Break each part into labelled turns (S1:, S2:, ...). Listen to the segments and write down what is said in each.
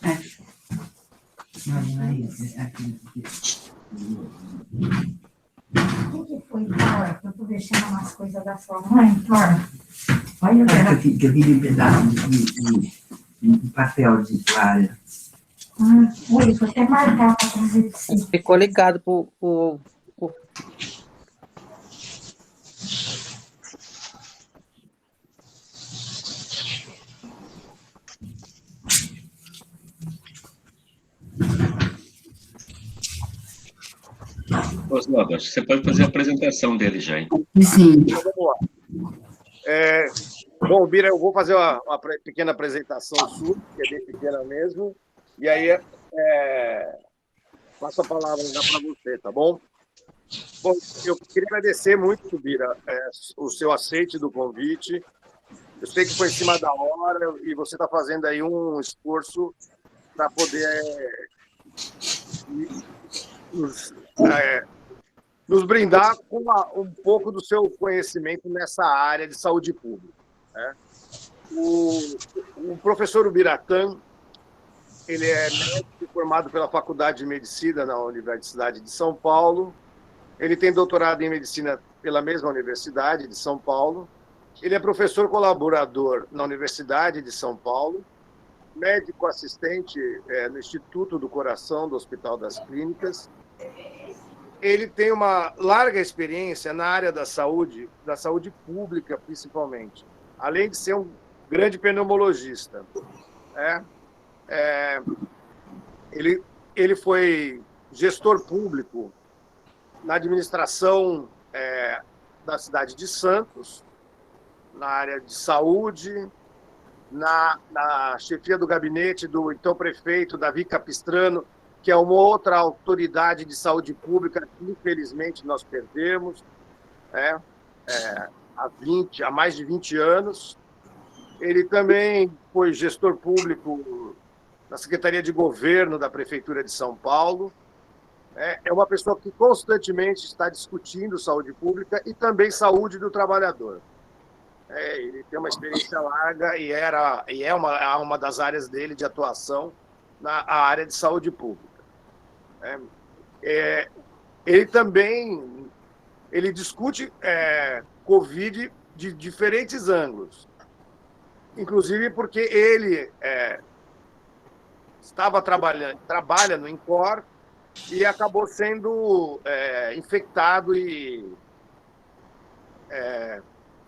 S1: O que foi, Thor? Eu tô deixando umas coisas da sua mãe, Thor. Olha o
S2: que eu vi um pedaço de papel de toalha.
S1: Oi, vou até marcar para trazer para você.
S3: Ficou ligado pro...
S4: Oswaldo, acho que você pode fazer a apresentação dele já, hein?
S2: Sim.
S5: Então, vamos lá. Bom, Bira, eu vou fazer uma pequena apresentação sua, que é bem pequena mesmo, e aí passo a palavra já para você, tá bom? Bom, eu queria agradecer muito, Bira, o seu aceite do convite. Eu sei que foi em cima da hora e você está fazendo aí um esforço para poder nos brindar com um pouco do seu conhecimento nessa área de saúde pública, né? O professor Ubiratã, ele é médico formado pela Faculdade de Medicina na Universidade de São Paulo. Ele tem doutorado em medicina pela mesma Universidade de São Paulo. Ele é professor colaborador na Universidade de São Paulo, médico assistente no Instituto do Coração do Hospital das Clínicas. Ele tem uma larga experiência na área da saúde pública, principalmente, além de ser um grande pneumologista. Ele foi gestor público na administração da cidade de Santos, na área de saúde, na chefia do gabinete do então prefeito Davi Capistrano, que é uma outra autoridade de saúde pública que, infelizmente, nós perdemos há mais de 20 anos. Ele também foi gestor público na Secretaria de Governo da Prefeitura de São Paulo. É uma pessoa que constantemente está discutindo saúde pública e também saúde do trabalhador. Ele tem uma experiência larga e é uma das áreas dele de atuação na área de saúde pública. Ele também discute Covid de diferentes ângulos, inclusive porque ele trabalha no INCOR e acabou sendo infectado e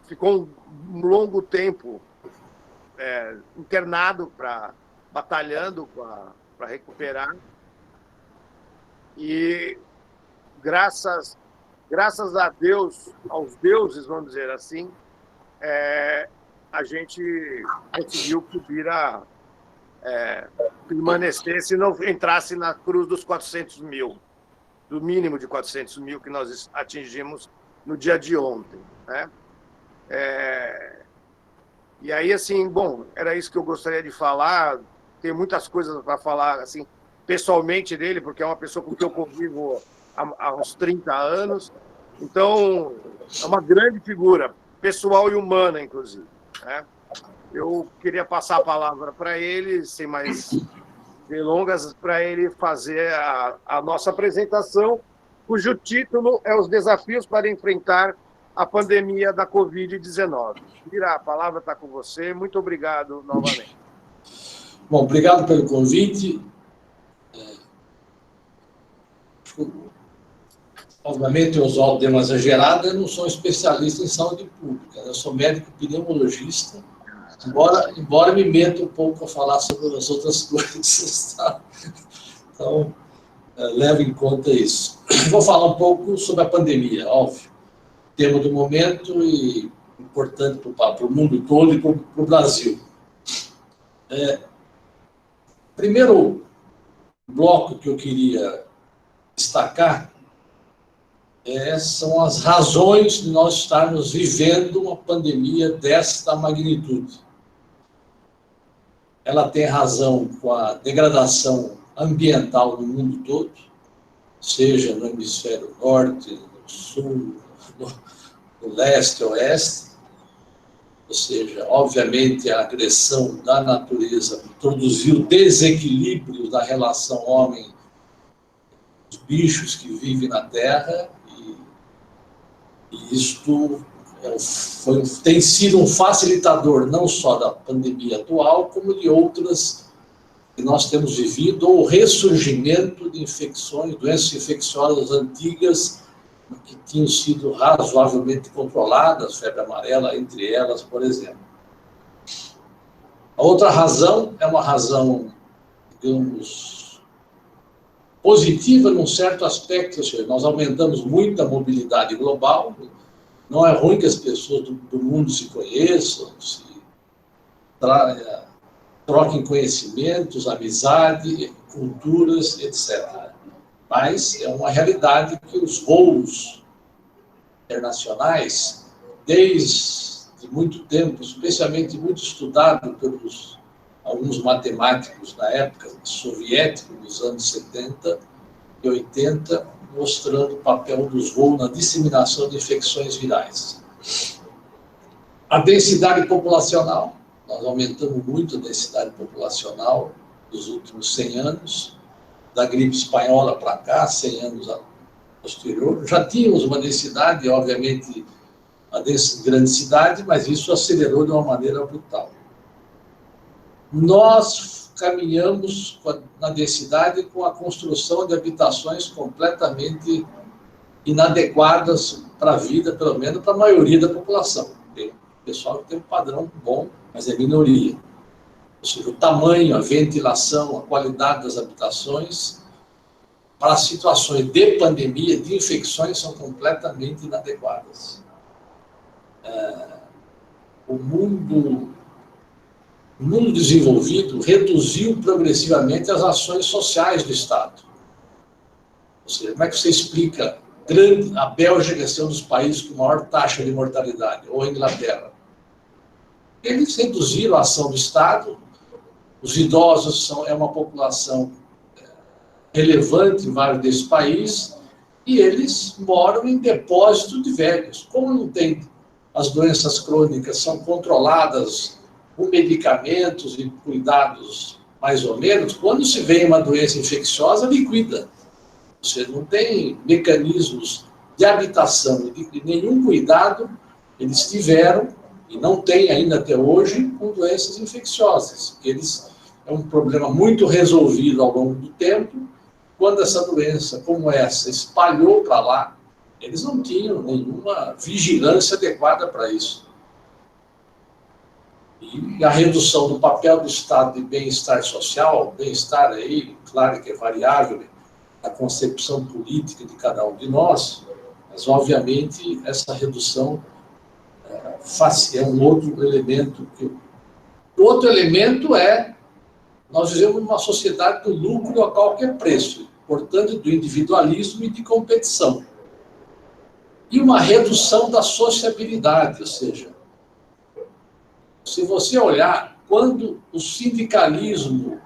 S5: ficou um longo tempo internado, batalhando para recuperar. E graças a Deus, aos deuses, vamos dizer assim, a gente conseguiu que o Bira permanecesse e não entrasse na cruz dos 400 mil, do mínimo de 400 mil que nós atingimos no dia de ontem, né? E aí, assim, bom, era isso que eu gostaria de falar. Tem muitas coisas para falar, assim, pessoalmente dele, porque é uma pessoa com quem eu convivo há uns 30 anos. Então, é uma grande figura, pessoal e humana, inclusive, né? Eu queria passar a palavra para ele, sem mais delongas, para ele fazer a nossa apresentação, cujo título é Os Desafios para Enfrentar a Pandemia da Covid-19. Bira, a palavra está com você. Muito obrigado novamente.
S6: Bom, obrigado pelo convite. Obviamente, Oswaldo deu uma exagerada, eu não sou especialista em saúde pública, eu sou médico pneumologista, embora me meta um pouco a falar sobre as outras coisas, tá? Então, leve em conta isso. Vou falar um pouco sobre a pandemia, óbvio, tema do momento e importante para o mundo todo e para o Brasil. Primeiro bloco que eu queria destacar são as razões de nós estarmos vivendo uma pandemia desta magnitude. Ela tem razão com a degradação ambiental no mundo todo, seja no hemisfério norte, no sul, no leste, oeste. ou seja, obviamente a agressão da natureza produziu desequilíbrio da relação homem os bichos que vivem na Terra, e isto tem sido um facilitador não só da pandemia atual, como de outras que nós temos vivido, ou o ressurgimento de infecções, doenças infecciosas antigas que tinham sido razoavelmente controladas, febre amarela, entre elas, por exemplo. A outra razão é uma razão, digamos, positiva num certo aspecto, ou seja, nós aumentamos muito a mobilidade global, não é ruim que as pessoas do mundo se conheçam, se troquem conhecimentos, amizade, culturas, etc. Mas é uma realidade que os voos internacionais, desde muito tempo, especialmente muito estudado pelos alguns matemáticos na época soviética, nos anos 70 e 80, mostrando o papel dos voos na disseminação de infecções virais. A densidade populacional, nós aumentamos muito a densidade populacional nos últimos 100 anos, da gripe espanhola para cá, 100 anos posterior. Já tínhamos uma densidade, obviamente, a grande cidade, mas isso acelerou de uma maneira brutal. Nós caminhamos na densidade com a construção de habitações completamente inadequadas para a vida, pelo menos para a maioria da população. Tem pessoal que tem um padrão bom, mas é minoria. Ou seja, o tamanho, a ventilação, a qualidade das habitações, para situações de pandemia, de infecções, são completamente inadequadas. O mundo desenvolvido reduziu progressivamente as ações sociais do Estado. Ou seja, como é que você explica a Bélgica ser um dos países com maior taxa de mortalidade, ou a Inglaterra? Eles reduziram a ação do Estado, os idosos é uma população relevante em vários desses países, e eles moram em depósitos de velhos. Como não tem as doenças crônicas, são controladas com medicamentos e cuidados mais ou menos, quando se vem uma doença infecciosa, liquida. Você não tem mecanismos de habitação e de nenhum cuidado eles tiveram, e não tem ainda até hoje, com doenças infecciosas. É um problema muito resolvido ao longo do tempo. Quando essa doença, como essa, espalhou para lá, eles não tinham nenhuma vigilância adequada para isso. E a redução do papel do Estado de bem-estar social, bem-estar aí, claro que é variável, a concepção política de cada um de nós, mas, obviamente, essa redução é um outro elemento. O outro elemento nós vivemos numa sociedade do lucro a qualquer preço, portanto, do individualismo e de competição. E uma redução da sociabilidade, ou seja, se você olhar, quando o sindicalismo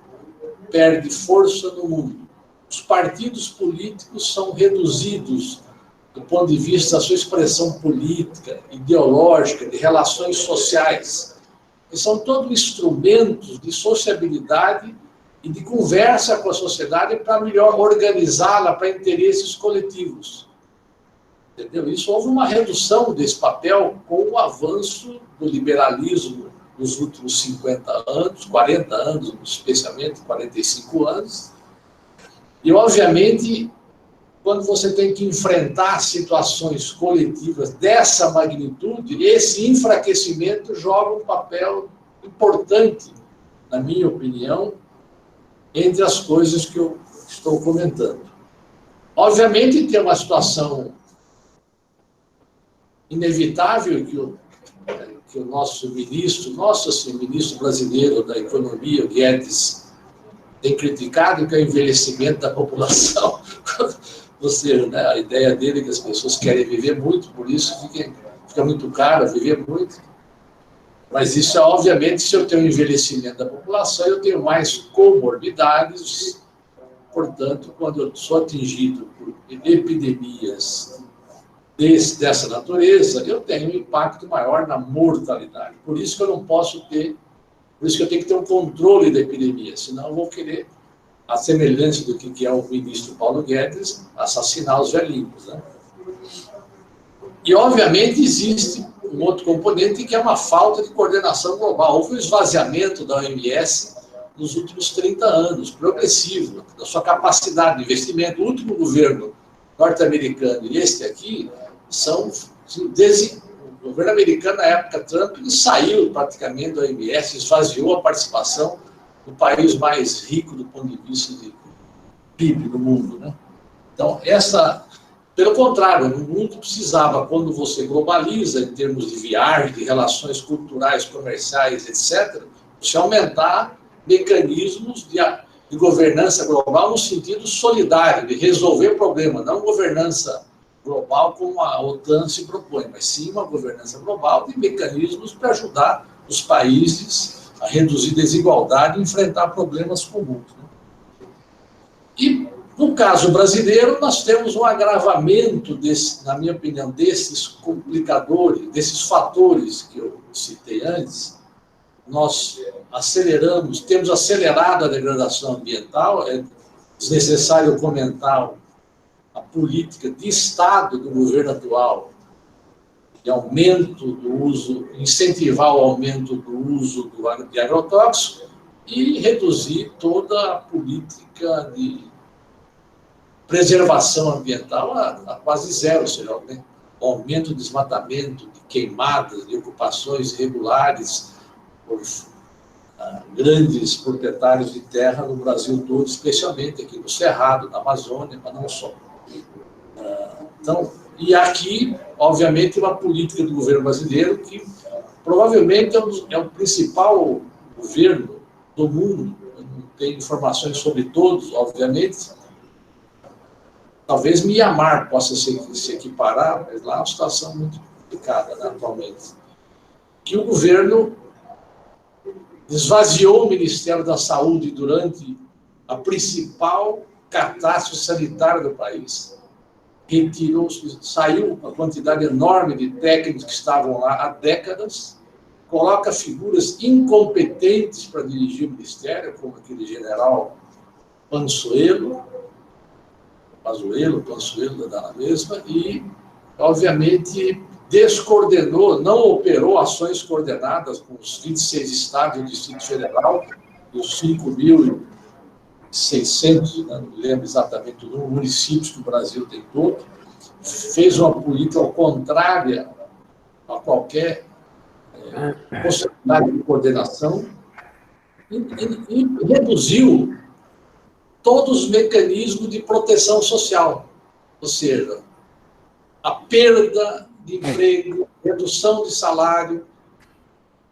S6: perde força no mundo, os partidos políticos são reduzidos do ponto de vista da sua expressão política, ideológica, de relações sociais, que são todos instrumentos de sociabilidade e de conversa com a sociedade para melhor organizá-la para interesses coletivos. Entendeu? Isso houve uma redução desse papel com o avanço do liberalismo nos últimos 50 anos, 40 anos, especialmente 45 anos. E, obviamente, quando você tem que enfrentar situações coletivas dessa magnitude, esse enfraquecimento joga um papel importante, na minha opinião, entre as coisas que eu estou comentando. Obviamente, tem uma situação inevitável que o nosso ministro brasileiro da Economia, o Guedes, tem criticado, que é o envelhecimento da população. Ou seja, né, a ideia dele é que as pessoas querem viver muito, por isso fica muito caro viver muito. Mas isso, obviamente, se eu tenho um envelhecimento da população, eu tenho mais comorbidades. Portanto, quando eu sou atingido por epidemias dessa natureza, eu tenho um impacto maior na mortalidade. Por isso que eu não posso ter, por isso que eu tenho que ter um controle da epidemia, senão eu vou querer, a semelhança do que é o ministro Paulo Guedes, assassinar os velhinhos, né? E, obviamente, existe um outro componente que é uma falta de coordenação global. Houve um esvaziamento da OMS nos últimos 30 anos, progressivo, da sua capacidade de investimento. O último governo norte-americano e este aqui são... O governo americano, na época Trump, saiu praticamente da OMS, esvaziou a participação do país mais rico do ponto de vista de PIB no mundo, né? Então, pelo contrário, o mundo precisava, quando você globaliza em termos de viagem, de relações culturais, comerciais, etc., você aumentar mecanismos de governança global no sentido solidário, de resolver o problema, não governança global como a OTAN se propõe, mas sim uma governança global de mecanismos para ajudar os países a reduzir desigualdade e enfrentar problemas comuns, né? E, no caso brasileiro, nós temos um agravamento, na minha opinião, desses complicadores, desses fatores que eu citei antes. Nós temos acelerado a degradação ambiental. É desnecessário comentar a política de Estado do governo atual, de aumento do uso, incentivar o aumento do uso de agrotóxicos e reduzir toda a política de preservação ambiental a quase zero, ou seja, o aumento do desmatamento, de queimadas, de ocupações irregulares por grandes proprietários de terra no Brasil todo, especialmente aqui no Cerrado, na Amazônia, mas não só. Então, e aqui, obviamente, uma política do governo brasileiro que provavelmente é o principal governo do mundo. Eu não tenho informações sobre todos, obviamente. Talvez Mianmar possa se equiparar, mas lá é uma situação muito complicada, né, atualmente. Que o governo esvaziou o Ministério da Saúde durante a principal catástrofe sanitária do país. Retirou, saiu uma quantidade enorme de técnicos que estavam lá há décadas, coloca figuras incompetentes para dirigir o Ministério, como aquele general Pazuello, dá na mesma, e, obviamente, descoordenou, não operou ações coordenadas com os 26 estados e o Distrito Federal, e os 5.600, não me lembro exatamente o número, municípios que o Brasil tem todo, fez uma política contrária a qualquer possibilidade de coordenação e reduziu todos os mecanismos de proteção social, ou seja, a perda de emprego, redução de salário,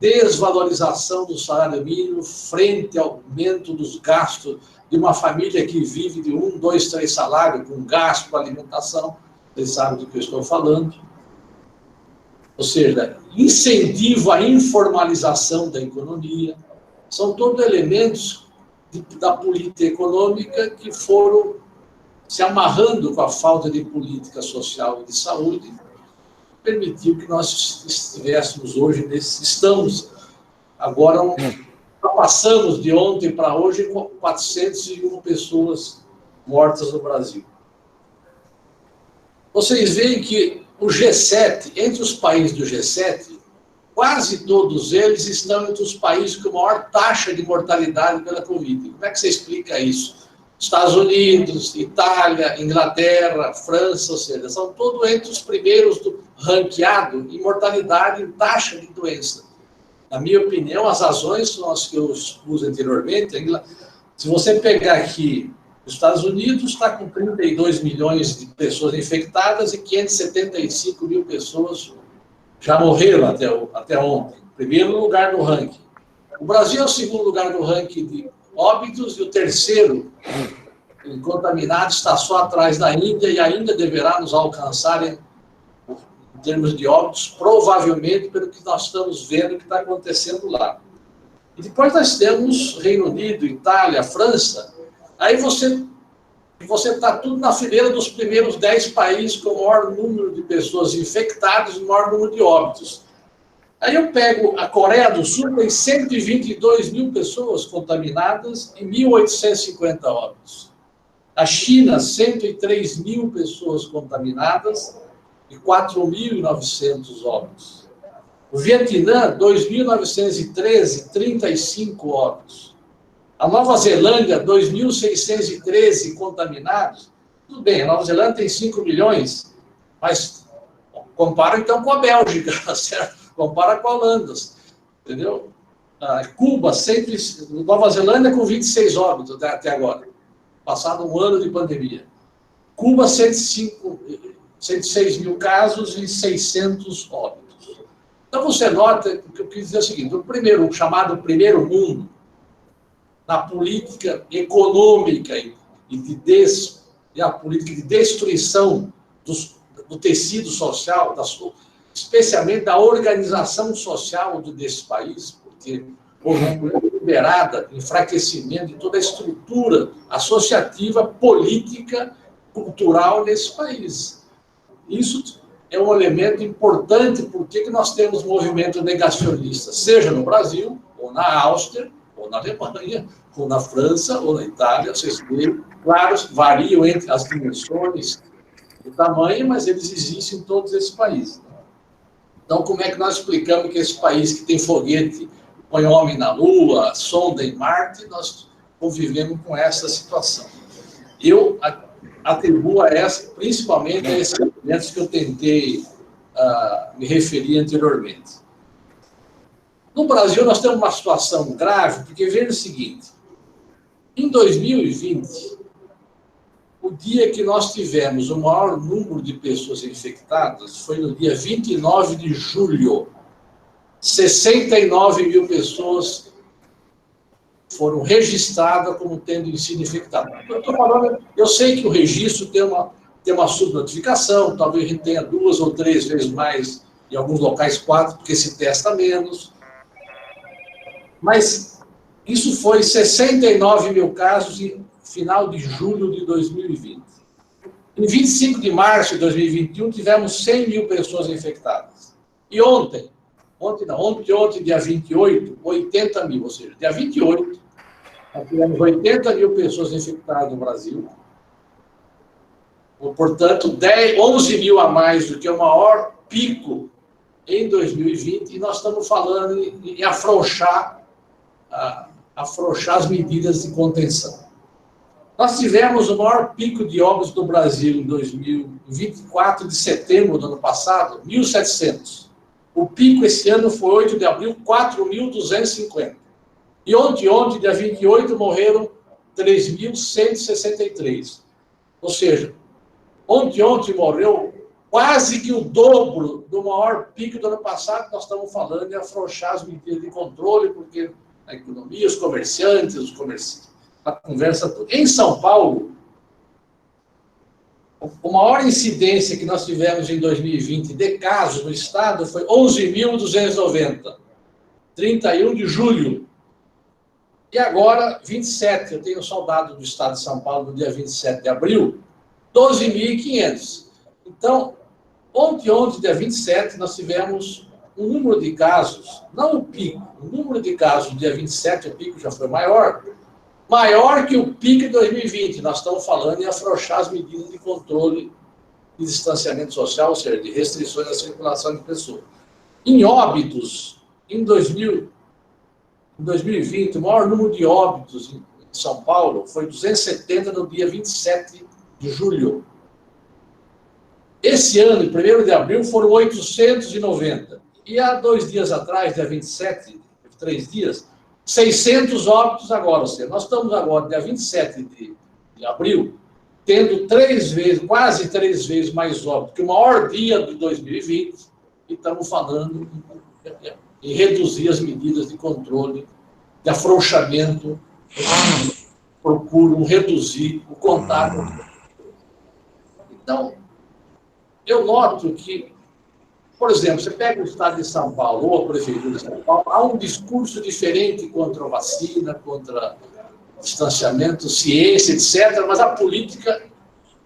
S6: desvalorização do salário mínimo frente ao aumento dos gastos de uma família que vive de 1, 2, 3 salários, com gasto com alimentação, vocês sabem do que eu estou falando. Ou seja, incentivo à informalização da economia, são todos elementos da política econômica que foram se amarrando com a falta de política social e de saúde, permitiu que nós estivéssemos hoje estamos agora, passamos de ontem para hoje com 401 pessoas mortas no Brasil. Vocês veem que o G7, entre os países do G7, quase todos eles estão entre os países com maior taxa de mortalidade pela Covid. Como é que você explica isso? Estados Unidos, Itália, Inglaterra, França, ou seja, são todos entre os primeiros do ranqueado em mortalidade, em taxa de doença. Na minha opinião, as razões são as que eu expus anteriormente. Se você pegar aqui, os Estados Unidos está com 32 milhões de pessoas infectadas e 575 mil pessoas já morreram até ontem. Primeiro lugar no ranking. O Brasil é o segundo lugar no ranking de óbitos e o terceiro em contaminados está só atrás da Índia e ainda deverá nos alcançar em termos de óbitos, provavelmente pelo que nós estamos vendo que está acontecendo lá. E depois nós temos Reino Unido, Itália, França. Aí você você está tudo na fileira dos primeiros 10 países com o maior número de pessoas infectadas e o maior número de óbitos. Aí eu pego a Coreia do Sul, tem 122 mil pessoas contaminadas e 1.850 óbitos. A China, 103 mil pessoas contaminadas e 4.900 óbitos. O Vietnã, 2.913, 35 óbitos. A Nova Zelândia, 2.613 contaminados. Tudo bem, a Nova Zelândia tem 5 milhões, mas compara então com a Bélgica, certo? Compara com a Holanda, entendeu? Cuba, Nova Zelândia com 26 óbitos até agora, passado um ano de pandemia. Cuba, 106 mil casos e 600 óbitos. Então você nota que eu quis dizer o seguinte: o chamado primeiro mundo, na política econômica e a política de destruição do tecido social, especialmente da organização social desse país, porque houve uma política liberada, enfraquecimento de toda a estrutura associativa, política, cultural nesse país. Isso é um elemento importante porque nós temos movimento negacionista, seja no Brasil, ou na Áustria, ou na Alemanha, ou na França, ou na Itália. Vocês veem, claro, variam entre as dimensões e tamanho, mas eles existem em todos esses países. Então, como é que nós explicamos que esse país que tem foguete, põe homem na Lua, sonda em Marte, nós convivemos com essa situação? Eu atribuo principalmente a esses elementos que eu tentei me referir anteriormente. No Brasil, nós temos uma situação grave, porque veja o seguinte: em 2020, o dia que nós tivemos o maior número de pessoas infectadas foi no dia 29 de julho. 69 mil pessoas foram registradas como tendo sido infectadas. Eu sei que o registro tem uma subnotificação, talvez a gente tenha 2 ou 3 vezes mais, em alguns locais 4, porque se testa menos. Mas isso foi 69 mil casos em final de julho de 2020. Em 25 de março de 2021, tivemos 100 mil pessoas infectadas. E ontem, dia 28, 80 mil, ou seja, dia 28, nós tivemos 80 mil pessoas infectadas no Brasil. Portanto, 11 mil a mais do que o maior pico em 2020, e nós estamos falando em afrouxar as medidas de contenção. Nós tivemos o maior pico de óbitos do Brasil em 24 de setembro do ano passado, 1.700. O pico esse ano foi 8 de abril, 4.250. E ontem, dia 28, morreram 3.163. Ou seja, ontem morreu quase que o dobro do maior pico do ano passado. Nós estamos falando de afrouxar as medidas de controle, porque a economia, os comerciantes, a conversa toda. Em São Paulo, a maior incidência que nós tivemos em 2020 de casos no estado foi 11.290, 31 de julho. E agora, 27, eu tenho soldado do estado de São Paulo no dia 27 de abril, 12.500. Então, ontem, dia 27, nós tivemos um número de casos, não o pico, o número de casos no dia 27, o pico já foi maior que o pico de 2020. Nós estamos falando em afrouxar as medidas de controle de distanciamento social, ou seja, de restrições à circulação de pessoas. Em óbitos, em 2020, o maior número de óbitos em São Paulo foi 270 no dia 27 de julho. Esse ano, em 1º de abril, foram 890. E há 2 dias atrás, dia 27, 3 dias, 600 óbitos agora. Ou seja, nós estamos agora, dia 27 de abril, tendo quase 3 vezes mais óbitos que o maior dia de 2020, e estamos falando em reduzir as medidas de controle, de afrouxamento, procuram reduzir o contato. Então, eu noto que, por exemplo, você pega o estado de São Paulo, ou a prefeitura de São Paulo, há um discurso diferente contra a vacina, contra distanciamento, ciência, etc., mas a política,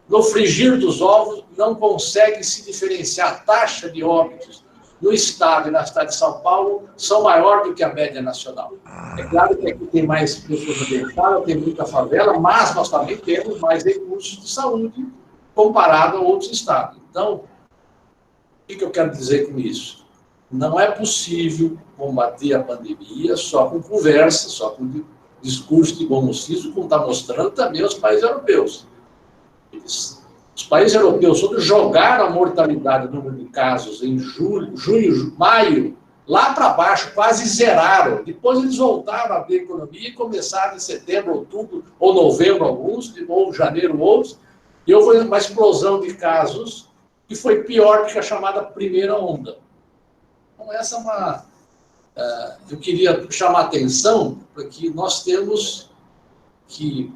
S6: no frigir dos ovos, não consegue se diferenciar. A taxa de óbitos no Estado e na cidade de São Paulo são maior do que a média nacional. É claro que aqui tem mais pessoas adentradas, tem muita favela, mas nós também temos mais recursos de saúde comparado a outros estados. Então, o que eu quero dizer com isso? Não é possível combater a pandemia só com conversa, só com discurso de bom senso, como está mostrando também os países europeus. Os países europeus, quando jogaram a mortalidade, o número de casos em junho, maio, lá para baixo, quase zeraram. Depois eles voltaram a abrir a economia e começaram em setembro, outubro, ou novembro alguns, ou janeiro outros, e houve uma explosão de casos que foi pior que a chamada primeira onda. Então, essa é uma... eu queria chamar a atenção para que nós temos que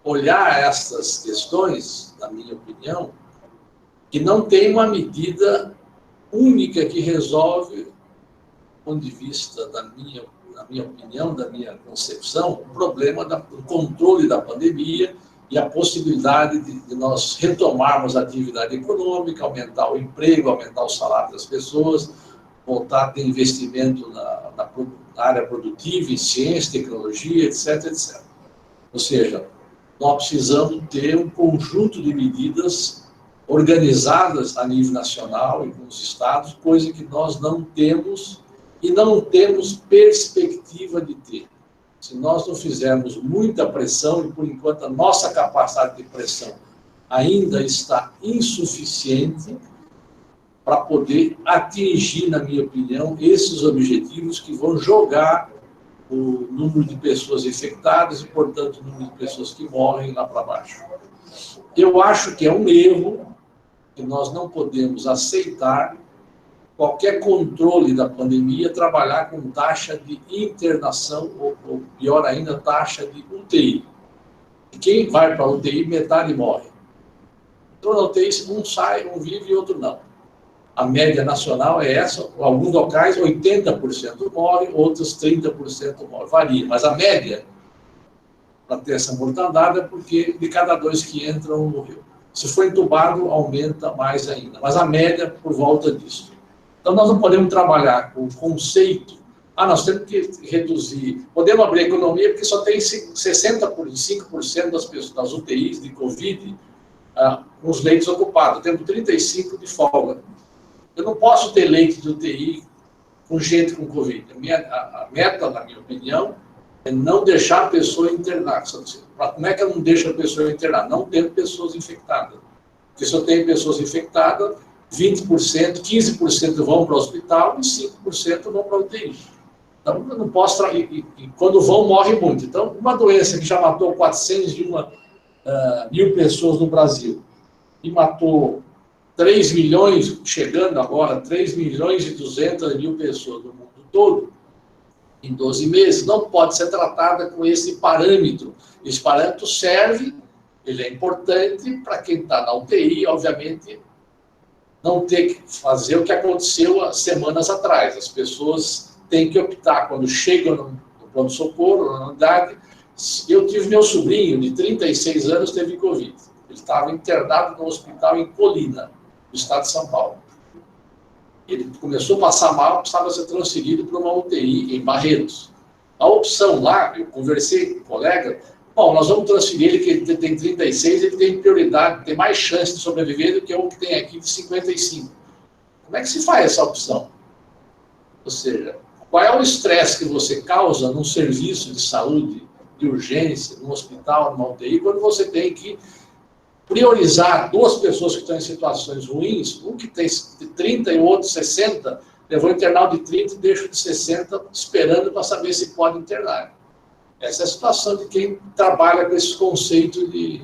S6: olhar essas questões, na minha opinião, que não tem uma medida única que resolve, do ponto de vista na minha opinião, da minha concepção, o problema do controle da pandemia e a possibilidade de nós retomarmos a atividade econômica, aumentar o emprego, aumentar o salário das pessoas, voltar a ter investimento na área produtiva, em ciência, tecnologia, etc., etc. Ou seja, nós precisamos ter um conjunto de medidas organizadas a nível nacional e com os estados, coisa que nós não temos e não temos perspectiva de ter. Se nós não fizermos muita pressão, e por enquanto a nossa capacidade de pressão ainda está insuficiente para poder atingir, na minha opinião, esses objetivos que vão jogar o número de pessoas infectadas e, portanto, o número de pessoas que morrem lá para baixo. Eu acho que é um erro que nós não podemos aceitar qualquer controle da pandemia trabalhar com taxa de internação ou pior ainda, taxa de UTI. E quem vai para a UTI, metade morre. Então, na UTI, um sai, um vive e outro não. A média nacional é essa, em alguns locais 80% morre, outros 30% morre, varia. Mas a média, para ter essa mortandade, é porque de cada 2 que entram, um morreu. Se for entubado, aumenta mais ainda. Mas a média por volta disso. Então, nós não podemos trabalhar com o conceito, nós temos que reduzir, podemos abrir a economia porque só tem 65% das pessoas das UTIs de Covid com os leitos ocupados, temos 35% de folga. Eu não posso ter leite de UTI com gente com Covid. A meta, na minha opinião, é não deixar a pessoa internar. Como é que eu não deixo a pessoa internar? Não tendo pessoas infectadas. Porque se eu tenho pessoas infectadas, 20%, 15% vão para o hospital e 5% vão para a UTI. Então, eu não posso... E quando vão, morre muito. Então, uma doença que já matou 401 mil pessoas no Brasil e matou 3 milhões, chegando agora, 3 milhões e 200 mil pessoas no mundo todo, em 12 meses, não pode ser tratada com esse parâmetro. Esse parâmetro serve, ele é importante para quem está na UTI, obviamente, não ter que fazer o que aconteceu semanas atrás. As pessoas têm que optar, quando chegam no pronto-socorro, na unidade. Eu tive meu sobrinho, de 36 anos, teve Covid. Ele estava internado no hospital em Colina, no estado de São Paulo. Ele começou a passar mal, precisava ser transferido para uma UTI em Barretos. A opção lá, eu conversei com o colega, nós vamos transferir ele, que ele tem 36, ele tem prioridade, tem mais chance de sobreviver do que o que tem aqui de 55. Como é que se faz essa opção? Ou seja, qual é o estresse que você causa num serviço de saúde, de urgência, num hospital, numa UTI, quando você tem que priorizar 2 pessoas que estão em situações ruins, um que tem 30 e o outro 60, levou internal de 30 e deixa de 60 esperando para saber se pode internar. Essa é a situação de quem trabalha com esse conceito de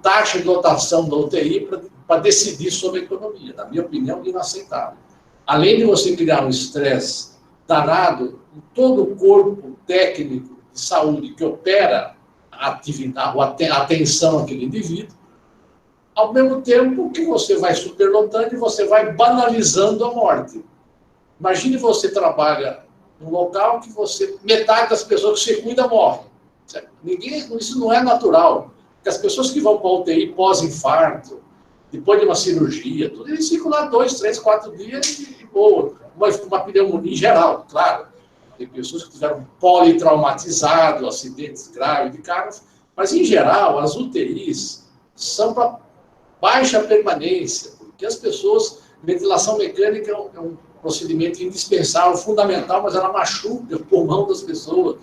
S6: taxa de lotação da UTI para decidir sobre a economia. Na minha opinião, inaceitável. Além de você criar um estresse danado em todo o corpo técnico de saúde que opera a atividade, a atenção àquele indivíduo, ao mesmo tempo que você vai superlotando e você vai banalizando a morte. Imagine você trabalha num local que metade das pessoas que você cuida morrem. Isso não é natural. Porque as pessoas que vão para a UTI pós-infarto, depois de uma cirurgia, tudo, eles ficam lá 2, 3, 4 dias e boa. Uma pneumonia em geral, claro. Tem pessoas que tiveram politraumatizados, acidentes graves de carros, mas, em geral, as UTIs são para baixa permanência, porque as pessoas, ventilação mecânica é um procedimento indispensável, fundamental, mas ela machuca o pulmão das pessoas.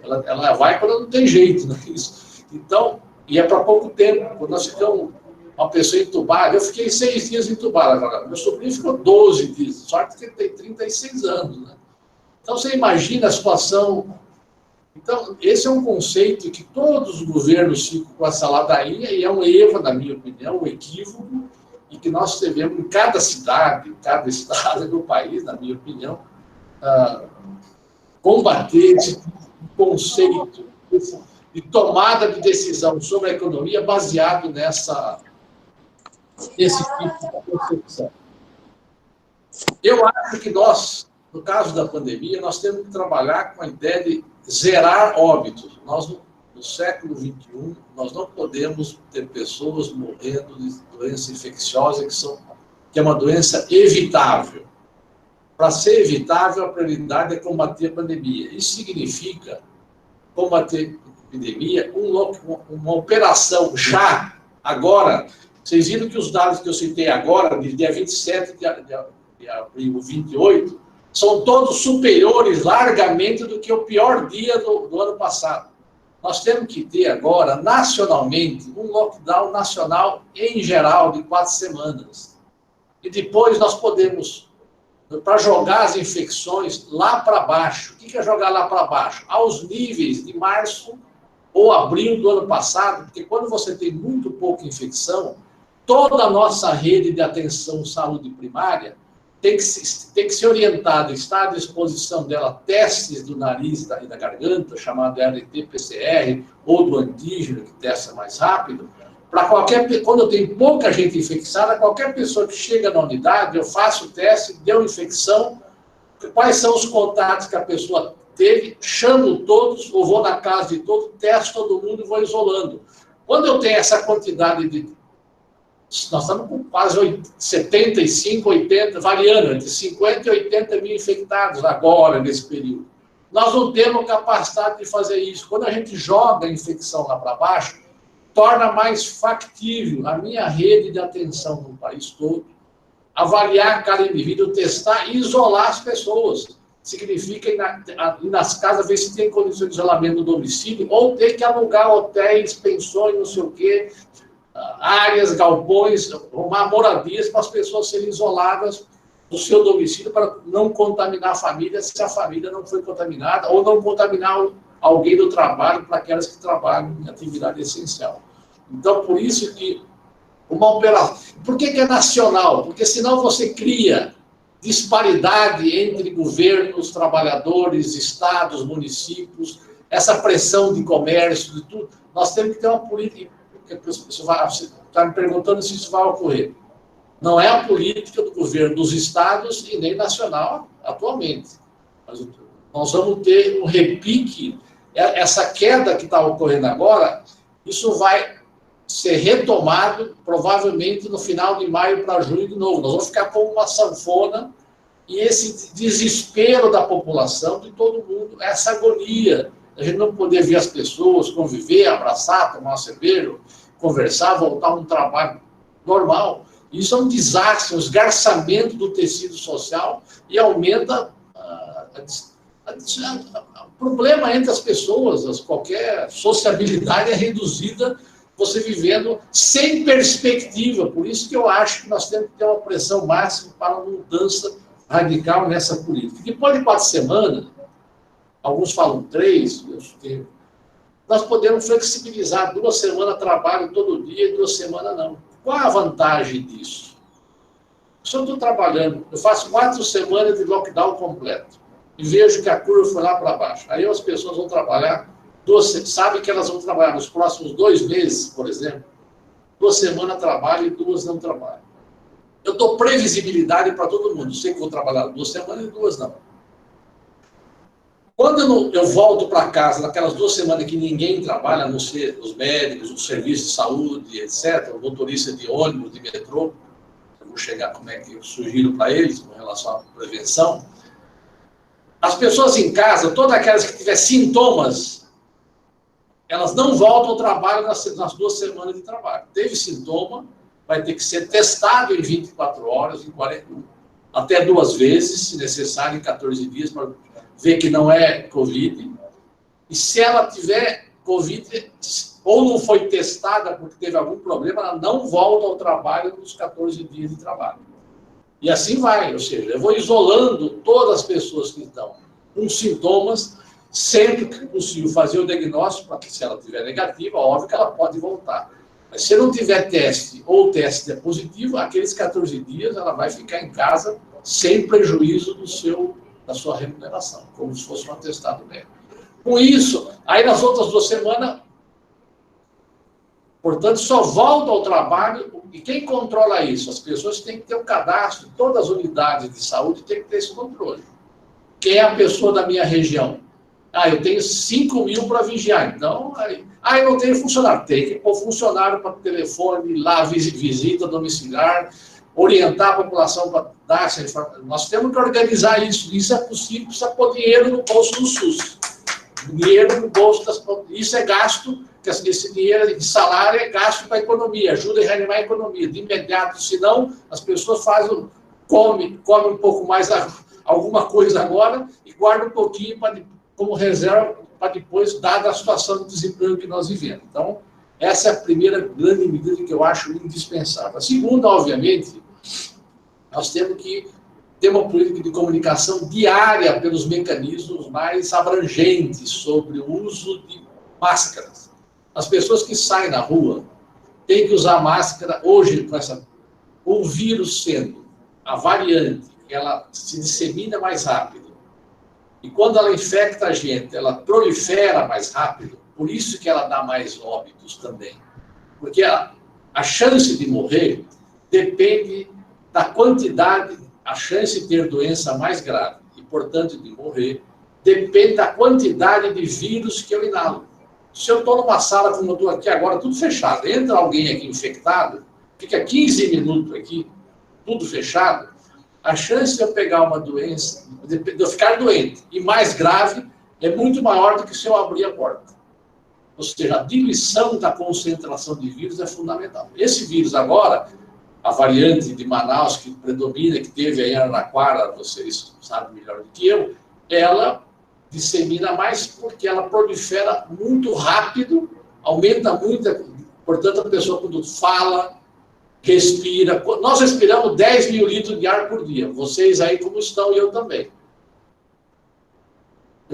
S6: Ela vai quando não tem jeito, não é isso? Então, e é para pouco tempo. Quando nós ficamos uma pessoa entubada, eu fiquei 6 dias entubada agora. Meu sobrinho ficou 12 dias, sorte que ele tem 36 anos, né? Então, você imagina a situação. Então, esse é um conceito que todos os governos ficam com essa ladainha, e é um erro, na minha opinião, um equívoco, e que nós devemos, em cada cidade, em cada estado do país, na minha opinião, combater esse conceito de tomada de decisão sobre a economia baseado nesse tipo de concepção. Eu acho que nós, no caso da pandemia, nós temos que trabalhar com a ideia de zerar óbitos. Nós, no século XXI, nós não podemos ter pessoas morrendo de doença infecciosa que é uma doença evitável. Para ser evitável, a prioridade é combater a pandemia. Isso significa combater a epidemia, uma operação já, agora. Vocês viram que os dados que eu citei agora, de dia 27 de abril 28, são todos superiores largamente do que o pior dia do ano passado. Nós temos que ter agora, nacionalmente, um lockdown nacional em geral de 4 semanas. E depois nós podemos, para jogar as infecções lá para baixo. O que é jogar lá para baixo? Aos níveis de março ou abril do ano passado, porque quando você tem muito pouca infecção, toda a nossa rede de atenção saúde primária tem que ser orientada, está à disposição dela testes do nariz e da garganta, chamado RT-PCR, ou do antígeno, que testa mais rápido, para quando eu tenho pouca gente infectada, qualquer pessoa que chega na unidade, eu faço o teste, deu infecção, quais são os contatos que a pessoa teve, chamo todos, ou vou na casa de todos, testo todo mundo e vou isolando. Quando eu tenho essa quantidade de... Nós estamos com quase 75, 80, variando entre 50 e 80 mil infectados agora, nesse período. Nós não temos capacidade de fazer isso. Quando a gente joga a infecção lá para baixo, torna mais factível a minha rede de atenção no país todo, avaliar cada indivíduo, testar e isolar as pessoas. Significa ir nas casas, ver se tem condições de isolamento no domicílio, ou ter que alugar hotéis, pensões, não sei o quê, áreas, galpões, arrumar moradias para as pessoas serem isoladas do seu domicílio para não contaminar a família, se a família não foi contaminada, ou não contaminar alguém do trabalho para aquelas que trabalham em atividade essencial. Então, por isso que uma operação... Por que é nacional? Porque senão você cria disparidade entre governos, trabalhadores, estados, municípios, essa pressão de comércio, de tudo. Nós temos que ter uma política... Você está me perguntando se isso vai ocorrer. Não é a política do governo dos estados e nem nacional atualmente. Mas nós vamos ter um repique. Essa queda que está ocorrendo agora, isso vai ser retomado provavelmente no final de maio para junho de novo. Nós vamos ficar como uma sanfona e esse desespero da população, de todo mundo, essa agonia. A gente não poder ver as pessoas, conviver, abraçar, tomar uma cerveja, conversar, voltar a um trabalho normal. Isso é um desastre, um esgarçamento do tecido social e aumenta o problema entre as pessoas. Qualquer sociabilidade é reduzida, você vivendo sem perspectiva. Por isso que eu acho que nós temos que ter uma pressão máxima para uma mudança radical nessa política. Depois de 4 semanas, alguns falam 3, nós podemos flexibilizar 2 semanas de trabalho todo dia e 2 semanas não. Qual a vantagem disso? Se eu estou trabalhando, eu faço 4 semanas de lockdown completo e vejo que a curva foi lá para baixo. Aí as pessoas vão trabalhar, sabem que elas vão trabalhar nos próximos 2 meses, por exemplo, 2 semanas trabalham e 2 não trabalham. Eu dou previsibilidade para todo mundo. Sei que vou trabalhar 2 semanas e 2 não. Quando eu volto para casa, naquelas 2 semanas que ninguém trabalha, a não ser os médicos, os serviços de saúde, etc., o motorista de ônibus, de metrô, eu vou chegar como é que eu sugiro para eles com relação à prevenção. As pessoas em casa, todas aquelas que tiverem sintomas, elas não voltam ao trabalho nas 2 semanas de trabalho. Teve sintoma, vai ter que ser testado em 24 horas, em 40, até 2 vezes, se necessário, em 14 dias, para ver que não é Covid. E se ela tiver Covid, ou não foi testada porque teve algum problema, ela não volta ao trabalho nos 14 dias de trabalho. E assim vai, ou seja, eu vou isolando todas as pessoas que estão com sintomas, sempre que possível fazer o diagnóstico, para que se ela tiver negativa, óbvio que ela pode voltar. Mas se não tiver teste, ou o teste é positivo, aqueles 14 dias ela vai ficar em casa sem prejuízo da sua remuneração, como se fosse um atestado médico. Com isso, aí nas outras 2 semanas, portanto, só volta ao trabalho, e quem controla isso? As pessoas têm que ter um cadastro, todas as unidades de saúde têm que ter esse controle. Quem é a pessoa da minha região? Eu tenho 5 mil para vigiar, então, eu não tenho funcionário. Tem que pôr funcionário para telefone, lá, visita domiciliar, orientar a população para dar essa informação. Nós temos que organizar isso. Isso é possível, precisa pôr dinheiro no bolso do SUS. Dinheiro no bolso das... Isso é gasto, esse dinheiro de salário é gasto para a economia, ajuda a reanimar a economia, de imediato, senão as pessoas come um pouco mais alguma coisa agora e guarda um pouquinho como reserva para depois, dada a situação de desemprego que nós vivemos. Então, essa é a primeira grande medida que eu acho indispensável. A segunda, obviamente, nós temos que ter uma política de comunicação diária pelos mecanismos mais abrangentes sobre o uso de máscaras. As pessoas que saem na rua têm que usar máscara. Hoje, o vírus sendo a variante, ela se dissemina mais rápido. E quando ela infecta a gente, ela prolifera mais rápido, por isso que ela dá mais óbitos também. Porque a chance de morrer depende da quantidade, a chance de ter doença mais grave e, portanto, de morrer, depende da quantidade de vírus que eu inalo. Se eu estou numa sala, como eu estou aqui agora, tudo fechado, entra alguém aqui infectado, fica 15 minutos aqui, tudo fechado, a chance de eu pegar uma doença, de eu ficar doente e mais grave, é muito maior do que se eu abrir a porta. Ou seja, a diluição da concentração de vírus é fundamental. Esse vírus agora, a variante de Manaus que predomina, que teve aí em Araraquara, vocês sabem melhor do que eu, ela dissemina mais porque ela prolifera muito rápido, aumenta muito, portanto, a pessoa quando fala, respira. Nós respiramos 10 mil litros de ar por dia. Vocês aí como estão e eu também.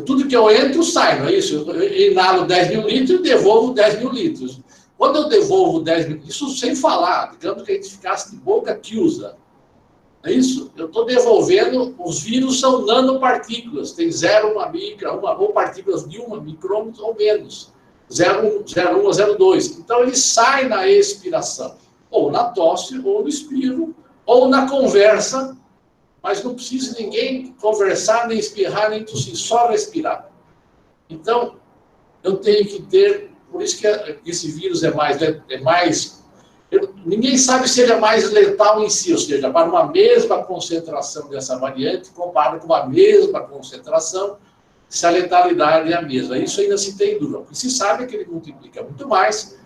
S6: Tudo que eu entro, sai, não é isso? Eu inalo 10 mil litros e devolvo 10 mil litros. Quando eu devolvo 10 mil litros, isso sem falar, digamos que a gente ficasse de boca que usa. É isso? Eu estou devolvendo, os vírus são nanopartículas, tem 0,1 micra, ou partículas de 1 micrômetro ou menos, 0,1 a 0,2. Então, ele sai na expiração, ou na tosse, ou no espirro, ou na conversa, mas não precisa ninguém conversar, nem espirrar, nem tossir, só respirar. Então, eu tenho que ter, por isso que esse vírus é mais ninguém sabe se ele é mais letal em si, ou seja, para uma mesma concentração dessa variante, comparado com a mesma concentração, se a letalidade é a mesma. Isso ainda se tem dúvida. O que se sabe é que ele multiplica muito mais,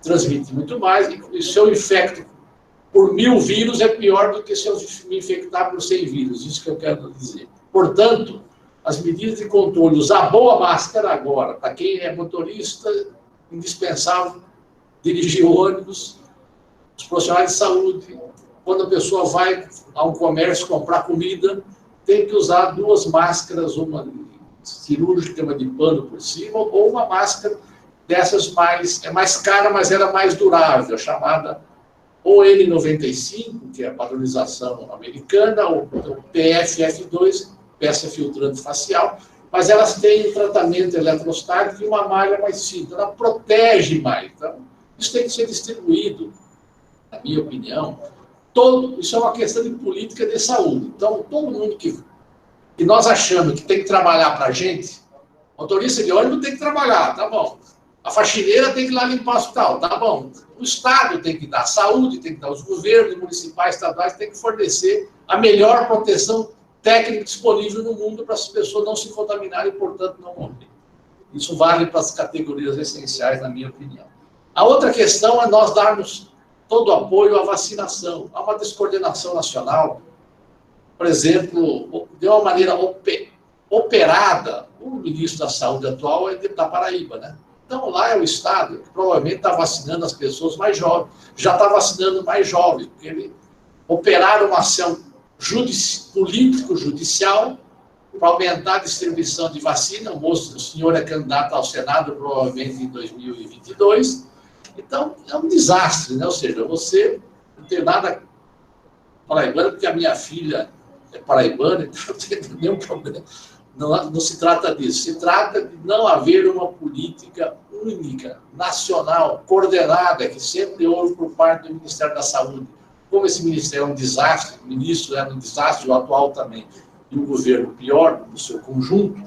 S6: transmite muito mais, e se eu infecto por 1000 vírus é pior do que se eu me infectar por 100 vírus, isso que eu quero dizer. Portanto, as medidas de controle, usar boa máscara agora, para quem é motorista, indispensável, dirigir ônibus, os profissionais de saúde, quando a pessoa vai a um comércio comprar comida, tem que usar 2 máscaras, uma cirúrgica, uma de pano por cima, ou uma máscara dessas é mais cara, mas ela é mais durável, chamada ou N95, que é a padronização americana, ou PFF2, peça filtrante facial, mas elas têm um tratamento eletrostático e uma malha mais fina, ela protege mais. Então, isso tem que ser distribuído, na minha opinião. Isso é uma questão de política de saúde. Então, todo mundo que que nós achamos que tem que trabalhar para a gente, motorista de ônibus tem que trabalhar, tá bom. A faxineira tem que ir lá limpar o hospital, tá bom. O Estado tem que dar, a saúde tem que dar, os governos municipais, estaduais têm que fornecer a melhor proteção técnica disponível no mundo para as pessoas não se contaminarem e, portanto, não morrerem. Isso vale para as categorias essenciais, na minha opinião. A outra questão é nós darmos todo o apoio à vacinação. Há uma descoordenação nacional, por exemplo, de uma maneira operada. O ministro da Saúde atual é da Paraíba, né? Então, lá é o Estado que provavelmente está vacinando as pessoas mais jovens. Já está vacinando mais jovens, porque ele operaram uma ação político-judicial para aumentar a distribuição de vacina. O senhor é candidato ao Senado, provavelmente em 2022. Então, é um desastre, né? Ou seja, você não tem nada paraibano, porque a minha filha é paraibana, então não tem nenhum problema. Não se trata disso. Se trata de não haver uma política única, nacional, coordenada, que sempre houve por parte do Ministério da Saúde. Como esse ministério é um desastre, o ministro é um desastre, o atual também, e o governo pior, no seu conjunto,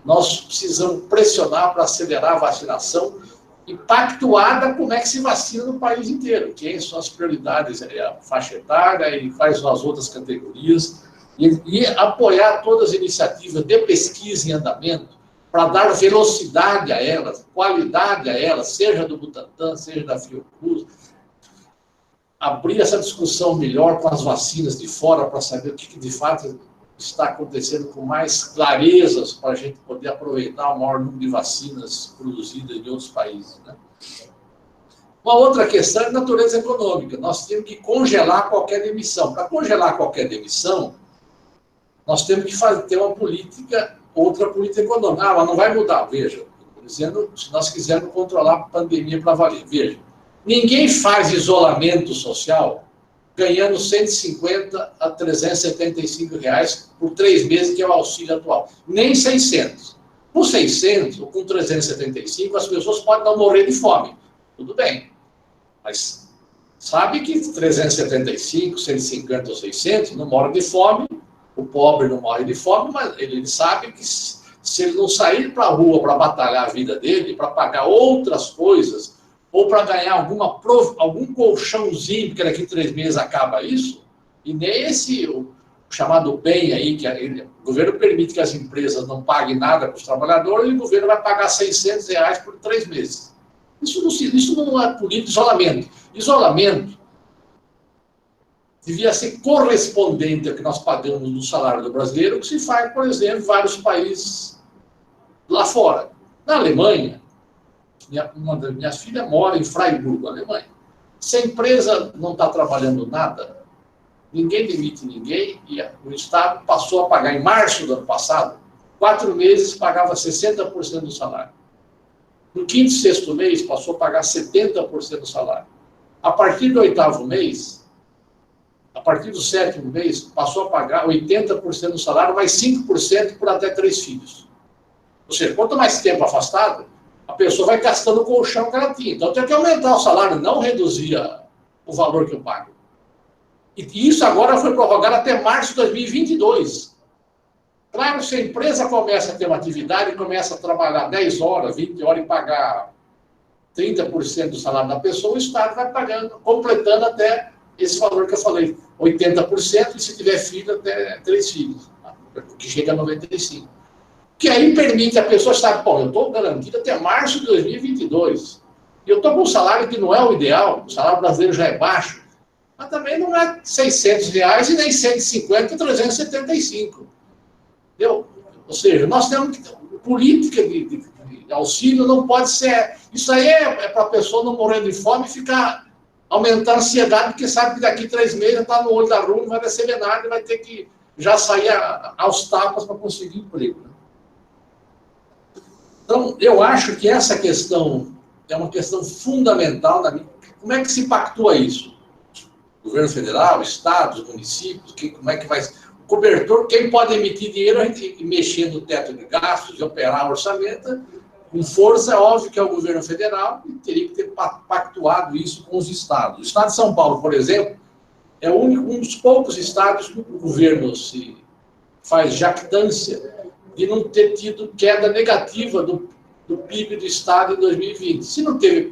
S6: nós precisamos pressionar para acelerar a vacinação e pactuada como é que se vacina no país inteiro. Quem são as prioridades? É a faixa etária e quais são as outras categorias. E apoiar todas as iniciativas de pesquisa em andamento para dar velocidade a elas, qualidade a elas, seja do Butantan, seja da Fiocruz. Abrir essa discussão melhor com as vacinas de fora para saber o que de fato está acontecendo com mais clarezas para a gente poder aproveitar o maior número de vacinas produzidas em outros países, né? Uma outra questão é de natureza econômica. Nós temos que congelar qualquer demissão. Para congelar qualquer demissão, nós temos que ter uma política, outra política econômica. Ah, mas não vai mudar. Veja, dizendo, se nós quisermos controlar a pandemia para valer. Veja, ninguém faz isolamento social ganhando 150 a 375 reais por 3 meses, que é o auxílio atual. Nem 600. Com 600 ou com 375, as pessoas podem não morrer de fome. Tudo bem. Mas sabe que 375, 150 ou 600 não moram de fome. O pobre não morre de fome, mas ele sabe que se ele não sair para a rua para batalhar a vida dele, para pagar outras coisas, ou para ganhar algum colchãozinho, porque daqui a 3 meses acaba isso, e nem esse o chamado bem aí, que o governo permite que as empresas não paguem nada para os trabalhadores, e o governo vai pagar 600 reais por 3 meses. Isso não é política, isolamento. Isolamento devia ser correspondente ao que nós pagamos no salário do brasileiro, que se faz, por exemplo, em vários países lá fora. Na Alemanha, uma das minhas filhas mora em Freiburg, Alemanha. Se a empresa não está trabalhando nada, ninguém demite ninguém, e o Estado passou a pagar, em março do ano passado, 4 meses pagava 60% do salário. No 5º e 6º mês, passou a pagar 70% do salário. A partir do 8º mês, a partir do 7º mês, passou a pagar 80% do salário, mais 5% por até 3 filhos. Ou seja, quanto mais tempo afastado, a pessoa vai gastando o colchão que ela tinha. Então, tem que aumentar o salário, não reduzir o valor que eu pago. E isso agora foi prorrogado até março de 2022. Claro, se a empresa começa a ter uma atividade e começa a trabalhar 10 horas, 20 horas e pagar 30% do salário da pessoa, o Estado vai pagando, completando até esse valor que eu falei, 80%, e se tiver filho, até 3 filhos, que chega a 95%. Que aí permite a pessoa estar, bom, eu estou garantido até março de 2022. E eu estou com um salário que não é o ideal, o salário brasileiro já é baixo, mas também não é 600 reais e nem 150, 375. Entendeu? Ou seja, nós temos que... Política de auxílio não pode ser... Isso aí é para a pessoa não morrer de fome e ficar... aumentar a ansiedade, porque sabe que daqui 3 meses está no olho da rua, não vai receber nada e vai ter que já sair aos tapas para conseguir emprego. Então, eu acho que essa questão é uma questão fundamental. Como é que se pactua isso? O governo federal, estados, municípios, como é que vai... O cobertor, quem pode emitir dinheiro, a gente mexer no teto de gastos, de operar o orçamento, com força, é óbvio que é o governo federal, e teria que ter pactuado isso com os estados. O estado de São Paulo, por exemplo, é um dos poucos estados que o governo se faz jactância de não ter tido queda negativa do PIB do Estado em 2020. Se não teve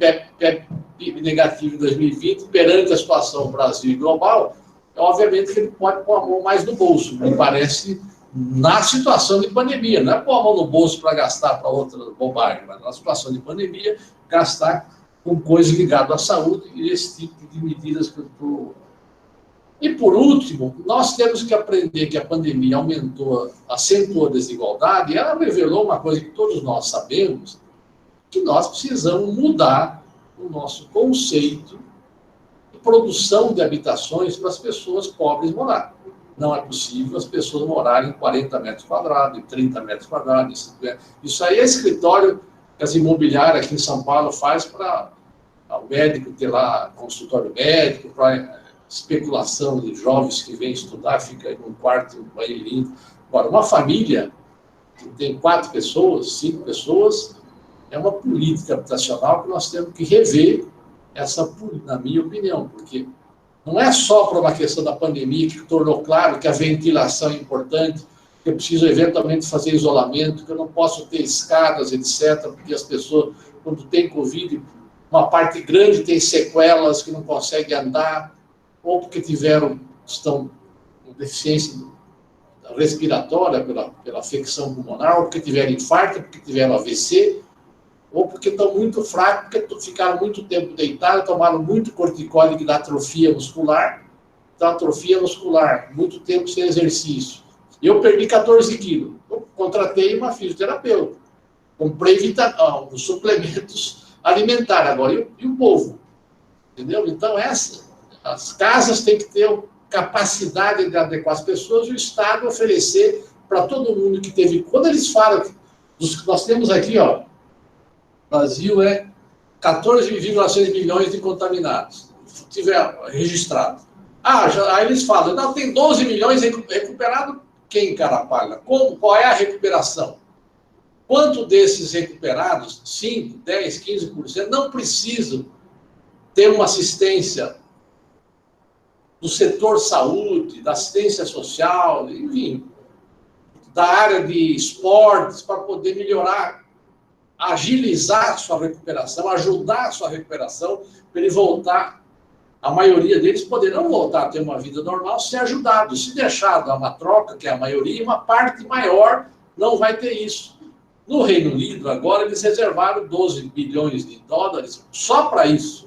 S6: PIB negativo em 2020, perante a situação Brasil e global, obviamente que ele pode pôr a mão mais no bolso, me parece, na situação de pandemia. Não é pôr a mão no bolso para gastar para outra bobagem, mas na situação de pandemia, gastar com coisas ligadas à saúde e esse tipo de medidas que eu estou... E, por último, nós temos que aprender que a pandemia acentuou a desigualdade, e ela revelou uma coisa que todos nós sabemos, que nós precisamos mudar o nosso conceito de produção de habitações para as pessoas pobres morar. Não é possível as pessoas morarem em 40 metros quadrados, em 30 metros quadrados. Isso aí é escritório que as imobiliárias aqui em São Paulo faz para o médico ter lá consultório médico, para especulação de jovens que vêm estudar, fica em um quarto, um banheirinho. Agora, uma família que tem 4 pessoas, 5 pessoas, é uma política habitacional que nós temos que rever na minha opinião, porque não é só por uma questão da pandemia que tornou claro que a ventilação é importante, que eu preciso eventualmente fazer isolamento, que eu não posso ter escadas, etc., porque as pessoas, quando tem Covid, uma parte grande tem sequelas que não conseguem andar, ou porque estão com deficiência respiratória pela afecção pulmonar, ou porque tiveram infarto, porque tiveram AVC, ou porque estão muito fracos, porque ficaram muito tempo deitados, tomaram muito corticóide que dá atrofia muscular, muito tempo sem exercício. Eu perdi 14 quilos. Eu contratei uma fisioterapeuta. Comprei os suplementos alimentares. Agora, e o povo? Entendeu? Então, as casas têm que ter capacidade de adequar as pessoas e o Estado oferecer para todo mundo que teve... Quando eles falam, nós temos aqui, ó, Brasil é 14,6 milhões de contaminados, se tiver registrado. Aí eles falam, não, tem 12 milhões recuperados, quem carapalha? Qual é a recuperação? Quanto desses recuperados, 5, 10, 15%, não precisam ter uma assistência do setor saúde, da assistência social, enfim, da área de esportes, para poder melhorar, agilizar sua recuperação, ajudar a sua recuperação, para ele voltar. A maioria deles poderão voltar a ter uma vida normal se ajudado. Se deixar dar uma troca, que é a maioria, uma parte maior não vai ter isso. No Reino Unido, agora, eles reservaram 12 bilhões de dólares só para isso.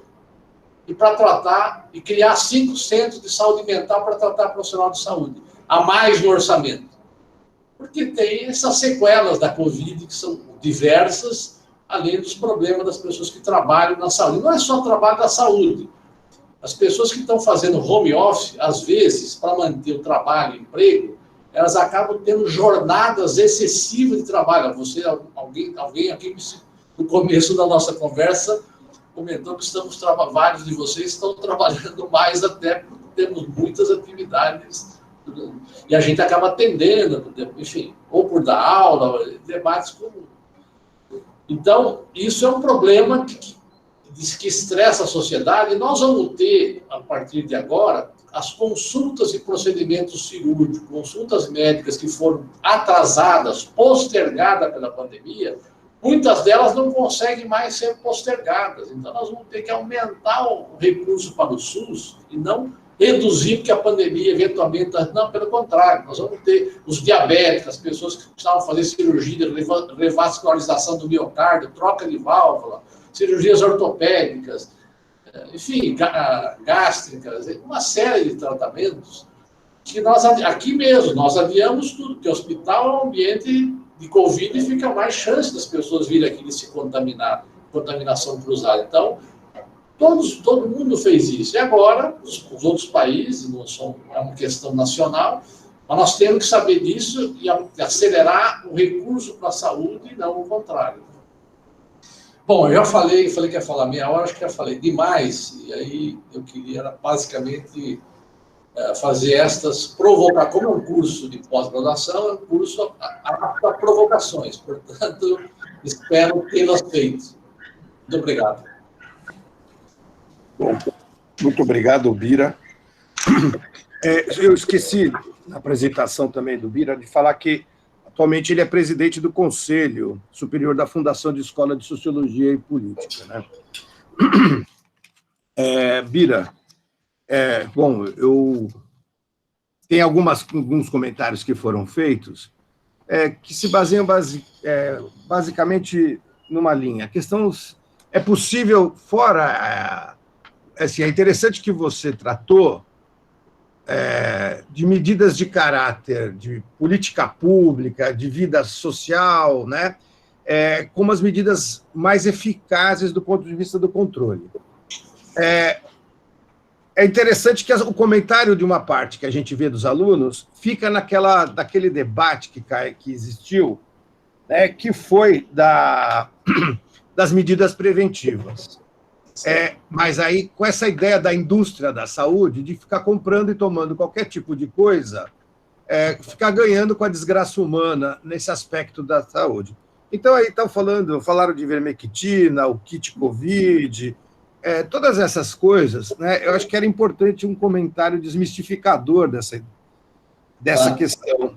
S6: E para tratar, e criar 5 centros de saúde mental para tratar profissional de saúde, a mais no orçamento. Porque tem essas sequelas da Covid, que são diversas, além dos problemas das pessoas que trabalham na saúde. Não é só trabalho da saúde. As pessoas que estão fazendo home office, às vezes, para manter o trabalho, o emprego, elas acabam tendo jornadas excessivas de trabalho. Alguém aqui, no começo da nossa conversa, comentou que vários de vocês estão trabalhando mais até porque temos muitas atividades e a gente acaba atendendo, enfim, ou por dar aula, debates como... Então, isso é um problema que estressa a sociedade, e nós vamos ter, a partir de agora, as consultas e procedimentos cirúrgicos, consultas médicas que foram atrasadas, postergadas pela pandemia, muitas delas não conseguem mais ser postergadas. Então, nós vamos ter que aumentar o recurso para o SUS e não reduzir, porque a pandemia eventualmente... Não, pelo contrário, nós vamos ter os diabéticos, as pessoas que precisavam fazer cirurgia de revascularização do miocárdio, troca de válvula, cirurgias ortopédicas, enfim, gástricas, uma série de tratamentos que nós, aqui mesmo, nós adiamos tudo, porque o hospital é um ambiente de Covid e fica mais chance das pessoas virem aqui e se contaminar, contaminação cruzada. Então, todo mundo fez isso. E agora, os outros países, é uma questão nacional, mas nós temos que saber disso e acelerar o recurso para a saúde e não o contrário. Bom, eu já falei que ia falar meia hora, acho que já falei demais, e aí eu queria basicamente fazer provocar, como é um curso de pós-graduação, é um curso a provocações, portanto, espero tê-las feito. Muito obrigado.
S3: Bom, muito obrigado, Bira.
S7: Eu esqueci,
S5: na apresentação também do Bira, de falar que atualmente ele é presidente do Conselho Superior da Fundação de Escola de Sociologia e Política, né? Bira, bom, eu tenho alguns comentários que foram feitos que se baseiam basicamente numa linha. A questão é possível, assim, é interessante que você tratou de medidas de caráter, de política pública, de vida social, né? Como as medidas mais eficazes do ponto de vista do controle. É interessante que o comentário de uma parte que a gente vê dos alunos fica daquele debate que existiu, né, que foi das medidas preventivas. Mas aí, com essa ideia da indústria da saúde, de ficar comprando e tomando qualquer tipo de coisa, ficar ganhando com a desgraça humana nesse aspecto da saúde. Então, aí falaram de ivermectina, o kit Covid, todas essas coisas, né? Eu acho que era importante um comentário desmistificador dessa questão.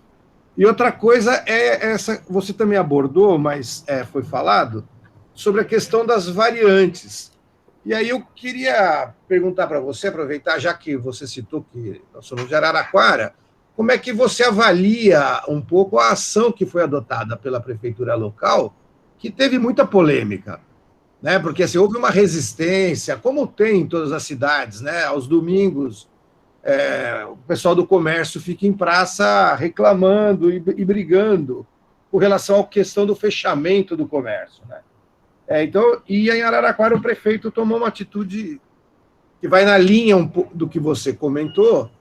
S5: E outra coisa você também abordou, mas foi falado, sobre a questão das variantes. E aí eu queria perguntar para você, aproveitar, já que você citou que nós somos de Araraquara, como é que você avalia um pouco a ação que foi adotada pela prefeitura local, que teve muita polêmica, né? Porque assim, houve uma resistência, como tem em todas as cidades, né? Aos domingos, o pessoal do comércio fica em praça reclamando e brigando com relação à questão do fechamento do comércio, né? Então, e em Araraquara o prefeito tomou uma atitude que vai na linha um pouco do que você comentou,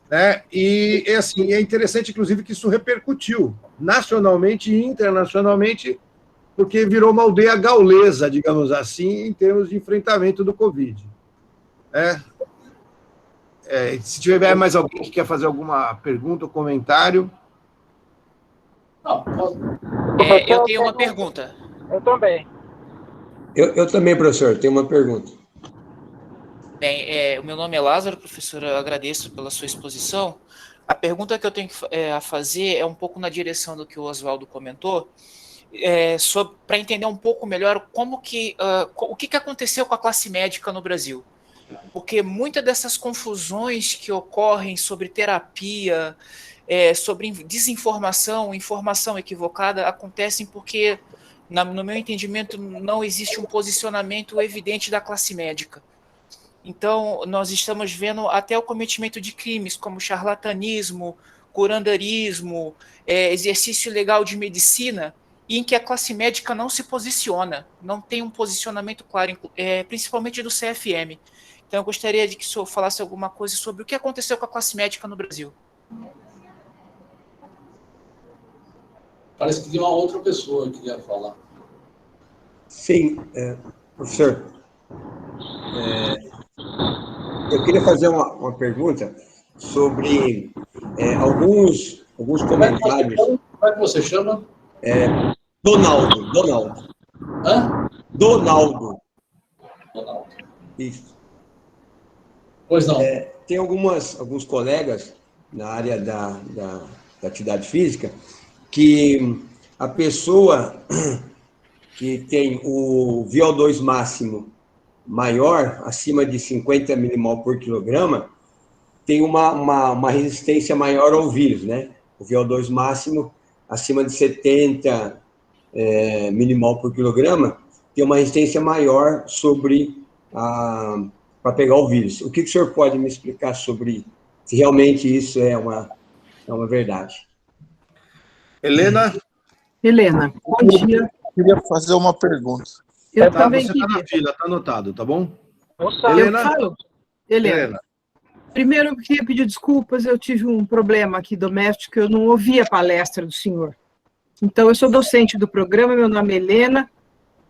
S5: né? E assim, é interessante, inclusive, que isso repercutiu nacionalmente e internacionalmente, porque virou uma aldeia gaulesa, digamos assim, em termos de enfrentamento do Covid. Se tiver mais alguém que quer fazer alguma pergunta ou comentário.
S3: Eu tenho uma pergunta.
S7: Eu também.
S8: Eu também, professor, tenho uma pergunta.
S3: Bem, o meu nome é Lázaro, professor, eu agradeço pela sua exposição. A pergunta que eu tenho a fazer é um pouco na direção do que o Oswaldo comentou, para entender um pouco melhor o que aconteceu com a classe médica no Brasil. Porque muitas dessas confusões que ocorrem sobre terapia, sobre desinformação, informação equivocada, acontecem porque, no meu entendimento, não existe um posicionamento evidente da classe médica. Então, nós estamos vendo até o cometimento de crimes como charlatanismo, curanderismo, exercício ilegal de medicina, em que a classe médica não se posiciona, não tem um posicionamento claro, principalmente do CFM. Então, eu gostaria de que o senhor falasse alguma coisa sobre o que aconteceu com a classe médica no Brasil.
S6: Parece que tem uma outra pessoa que queria falar.
S8: Sim, professor. Eu queria fazer uma pergunta sobre alguns comentários.
S6: Como é que você chama?
S8: Donaldo.
S6: Hã?
S8: Donaldo. Isso.
S6: Pois não.
S8: Tem alguns colegas na área da atividade física que a pessoa que tem o VO2 máximo maior, acima de 50 milimol por quilograma, tem uma resistência maior ao vírus, né? O VO2 máximo, acima de 70 milimol por quilograma, tem uma resistência maior para pegar o vírus. O que o senhor pode me explicar sobre se realmente isso é uma verdade?
S5: Helena?
S9: Helena, bom dia.
S7: Eu queria fazer uma pergunta.
S9: Eu também
S5: você
S9: queria.
S5: Está na fila, está anotado, tá bom?
S9: Helena? Helena. Primeiro, eu queria pedir desculpas, eu tive um problema aqui doméstico, eu não ouvi a palestra do senhor. Então, eu sou docente do programa, meu nome é Helena,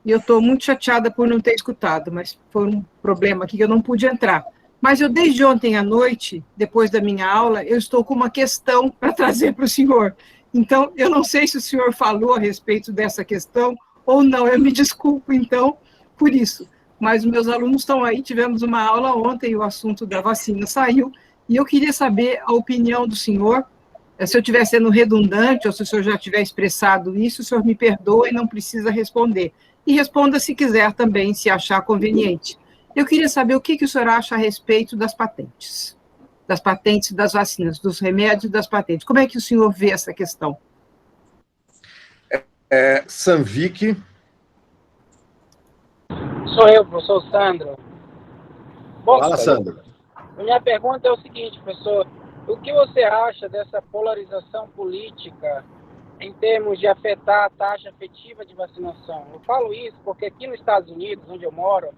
S9: e eu estou muito chateada por não ter escutado, mas foi um problema aqui que eu não pude entrar. Mas eu, desde ontem à noite, depois da minha aula, eu estou com uma questão para trazer para o senhor. Então, eu não sei se o senhor falou a respeito dessa questão ou não, eu me desculpo, então, por isso. Mas meus alunos estão aí, tivemos uma aula ontem, o assunto da vacina saiu, e eu queria saber a opinião do senhor Se eu estiver sendo redundante, ou se o senhor já tiver expressado isso, o senhor me perdoa e não precisa responder. E responda se quiser também, se achar conveniente. Eu queria saber o que o senhor acha a respeito das patentes das vacinas, dos remédios e das patentes. Como é que o senhor vê essa questão?
S5: Sanvic.
S10: Sou eu, professor Sandro. Bom,
S5: Fala, Sandro.
S10: Minha pergunta é o seguinte, professor. O que você acha dessa polarização política em termos de afetar a taxa efetiva de vacinação? Eu falo isso porque aqui nos Estados Unidos, onde eu moro,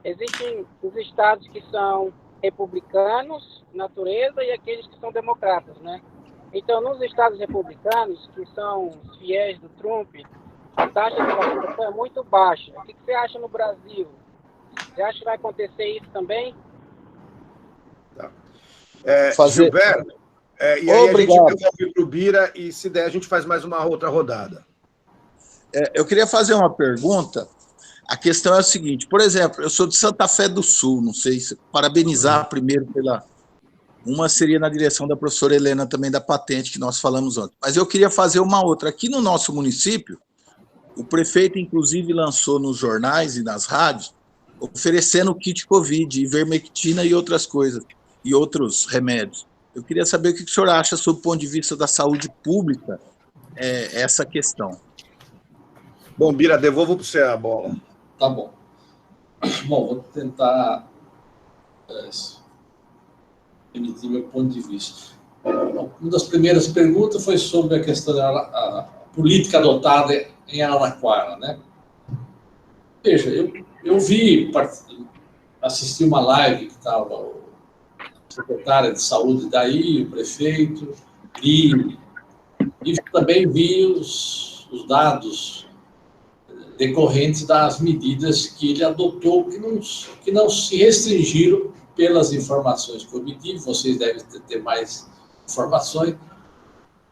S10: existem os estados que são republicanos, natureza, e aqueles que são democratas, né? Então, nos estados republicanos, que são os fiéis do Trump, a taxa de vacinação é muito baixa. O que você acha no Brasil? Você acha que vai acontecer isso também?
S5: Tá. Gilberto, e aí obrigado. A gente devolve para o Bira e, se der, a gente faz mais uma outra rodada.
S7: Eu queria fazer uma pergunta. A questão é a seguinte, por exemplo, eu sou de Santa Fé do Sul, não sei se parabenizar primeiro pela... Uma seria na direção da professora Helena também da patente que nós falamos ontem. Mas eu queria fazer uma outra. Aqui no nosso município, o prefeito, inclusive, lançou nos jornais e nas rádios, oferecendo kit Covid, ivermectina e outras coisas, e outros remédios. Eu queria saber o que o senhor acha, sob o ponto de vista da saúde pública, essa questão.
S5: Bom, Bira, devolvo para você a bola.
S6: Tá bom. Bom, vou tentar emitir meu ponto de vista. Uma das primeiras perguntas foi sobre a questão da política adotada em Araraquara, né? Veja, eu assisti uma live que estava o secretário de saúde daí, o prefeito, e também vi os dados decorrentes das medidas que ele adotou, que não se restringiram pelas informações que eu obtive, vocês devem ter mais informações,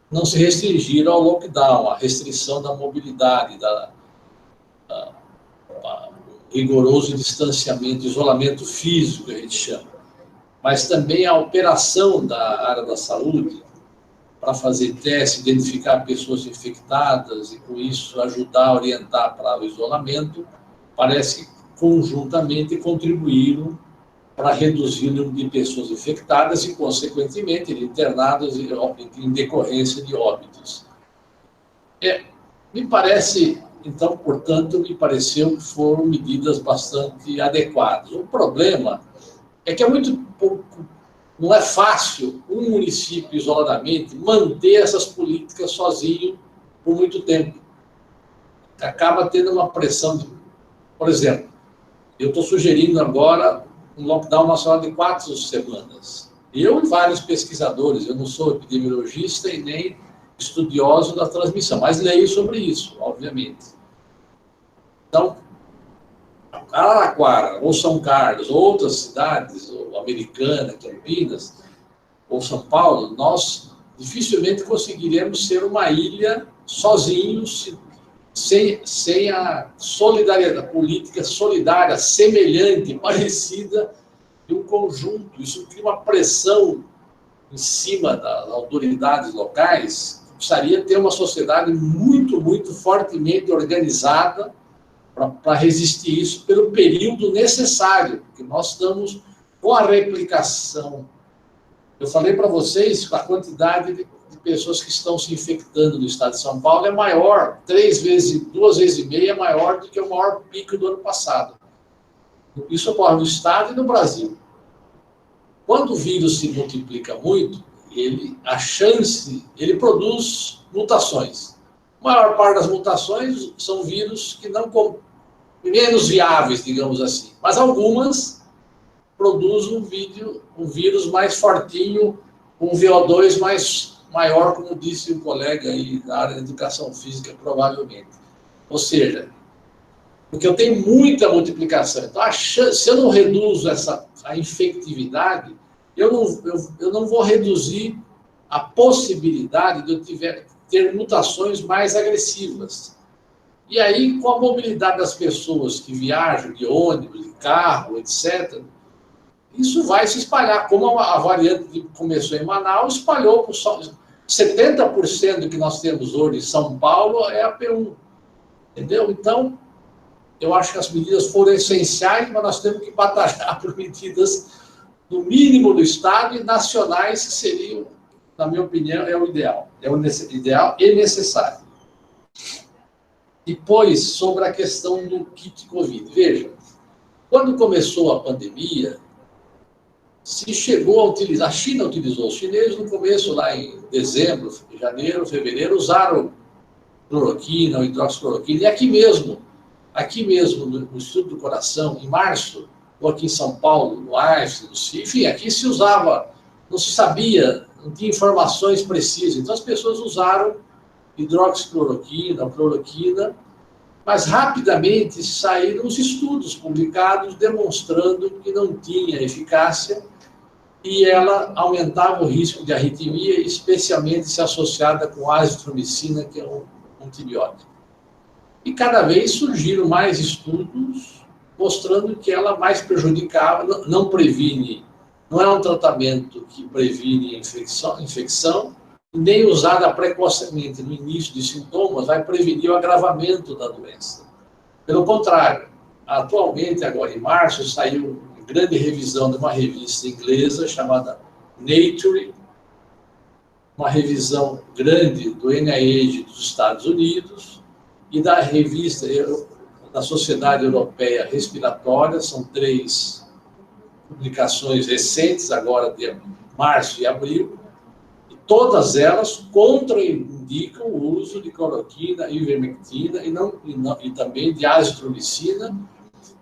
S6: não se restringiram ao lockdown, à restrição da mobilidade, rigoroso distanciamento, isolamento físico, que a gente chama, mas também a operação da área da saúde para fazer teste, identificar pessoas infectadas e, com isso, ajudar a orientar para o isolamento, parece que conjuntamente contribuíram para reduzir o número de pessoas infectadas e, consequentemente, internadas em decorrência de óbitos. Me parece, então, portanto, me pareceu que foram medidas bastante adequadas. O problema é que é muito pouco, não é fácil um município, isoladamente, manter essas políticas sozinho por muito tempo. Acaba tendo uma pressão por exemplo, eu estou sugerindo agora um lockdown nacional de 4 semanas. Eu e vários pesquisadores, eu não sou epidemiologista e nem estudioso da transmissão, mas leio sobre isso, obviamente. Então, Araraquara, ou São Carlos, ou outras cidades, ou Americana, Campinas, ou São Paulo, nós dificilmente conseguiremos ser uma ilha sozinhos, sem a solidariedade, a política solidária, semelhante, parecida de um conjunto. Isso cria uma pressão em cima das autoridades locais. Precisaria ter uma sociedade muito, muito fortemente organizada para resistir isso pelo período necessário, porque nós estamos com a replicação. Eu falei para vocês a quantidade de pessoas que estão se infectando no estado de São Paulo é maior, 2 vezes e meia maior do que o maior pico do ano passado. Isso ocorre no estado e no Brasil. Quando o vírus se multiplica muito, ele produz mutações. A maior parte das mutações são vírus que não menos viáveis, digamos assim, mas algumas produzem um vírus mais fortinho, um VO2 maior, como disse um colega aí da área de educação física, provavelmente. Ou seja, porque eu tenho muita multiplicação. Então, se eu não reduzo a infectividade, eu não vou reduzir a possibilidade de eu ter mutações mais agressivas. E aí, com a mobilidade das pessoas que viajam de ônibus, de carro, etc., isso vai se espalhar, como a variante que começou em Manaus, espalhou por 70% que nós temos hoje em São Paulo é AP1, entendeu? Então, eu acho que as medidas foram essenciais, mas nós temos que batalhar por medidas, no mínimo do Estado, e nacionais, que seriam, na minha opinião, é o ideal. É o ideal e necessário. Depois, sobre a questão do kit Covid. Veja, quando começou a pandemia, se chegou a utilizar, a China utilizou, os chineses no começo, lá em dezembro, janeiro, fevereiro, usaram cloroquina, hidroxicloroquina, e aqui mesmo no Instituto do Coração, em março, ou aqui em São Paulo, no Einstein, no CIF, enfim, aqui se usava, não se sabia, não tinha informações precisas, então as pessoas usaram hidroxicloroquina, cloroquina, mas rapidamente saíram os estudos publicados demonstrando que não tinha eficácia e ela aumentava o risco de arritmia, especialmente se associada com azitromicina, que é um antibiótico. E cada vez surgiram mais estudos mostrando que ela mais prejudicava, não previne, não é um tratamento que previne infecção, nem usada precocemente no início de sintomas, vai prevenir o agravamento da doença. Pelo contrário, atualmente, agora em março, saiu uma grande revisão de uma revista inglesa chamada Nature, uma revisão grande do NIH dos Estados Unidos e da revista da Sociedade Europeia Respiratória, são 3 publicações recentes, agora de março e abril, e todas elas contraindicam o uso de cloroquina, ivermectina e também de azitromicina,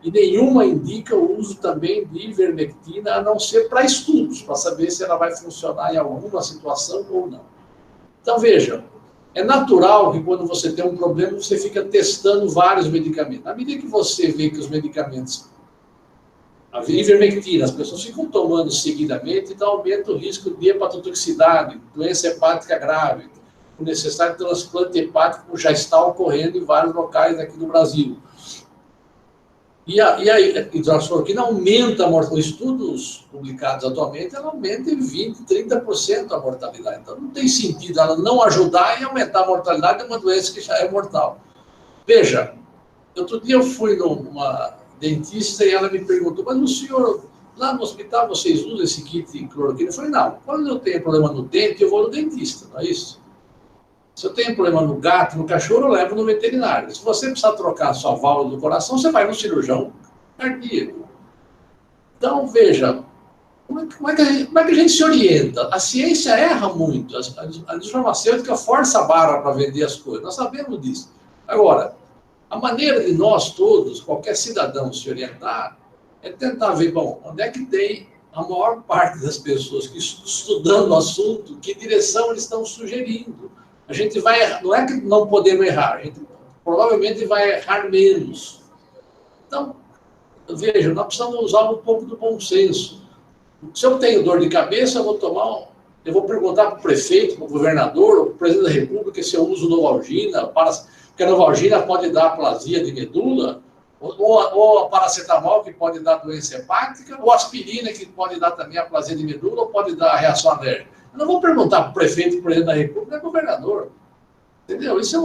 S6: e nenhuma indica o uso também de ivermectina, a não ser para estudos, para saber se ela vai funcionar em alguma situação ou não. Então, veja, é natural que quando você tem um problema, você fica testando vários medicamentos. Na medida que você vê que os medicamentos, a ivermectina, as pessoas ficam tomando seguidamente, então aumenta o risco de hepatotoxicidade, doença hepática grave, o necessário transplante hepático, como já está ocorrendo em vários locais aqui no Brasil. E a hidroxicloroquina aumenta a mortalidade. Estudos publicados atualmente, ela aumenta em 20%, 30% a mortalidade. Então, não tem sentido ela não ajudar e aumentar a mortalidade de uma doença que já é mortal. Veja, outro dia eu fui numa dentista e ela me perguntou, mas o senhor, lá no hospital, vocês usam esse kit de cloroquina? Eu falei, não, quando eu tenho problema no dente, eu vou no dentista, não é isso? Se eu tenho problema no gato, no cachorro, eu levo no veterinário. Se você precisar trocar a sua válvula do coração, você vai no cirurgião cardíaco. Então, veja, como é que a gente se orienta? A ciência erra muito. A indústria farmacêutica força a barra para vender as coisas. Nós sabemos disso. Agora, a maneira de nós todos, qualquer cidadão se orientar, é tentar ver, bom, onde é que tem a maior parte das pessoas que estudando o assunto, que direção eles estão sugerindo. A gente vai errar, não é que não podemos errar, a gente provavelmente vai errar menos. Então, veja, nós precisamos usar um pouco do bom senso. Se eu tenho dor de cabeça, eu vou perguntar para o prefeito, para o governador, ou para o presidente da República se eu uso Novalgina, porque a Novalgina pode dar aplasia de medula, ou a paracetamol, que pode dar doença hepática, ou aspirina, que pode dar também aplasia de medula, ou pode dar reação alérgica. Eu não vou perguntar para o prefeito, para o presidente da República, é governador. Entendeu? Se eu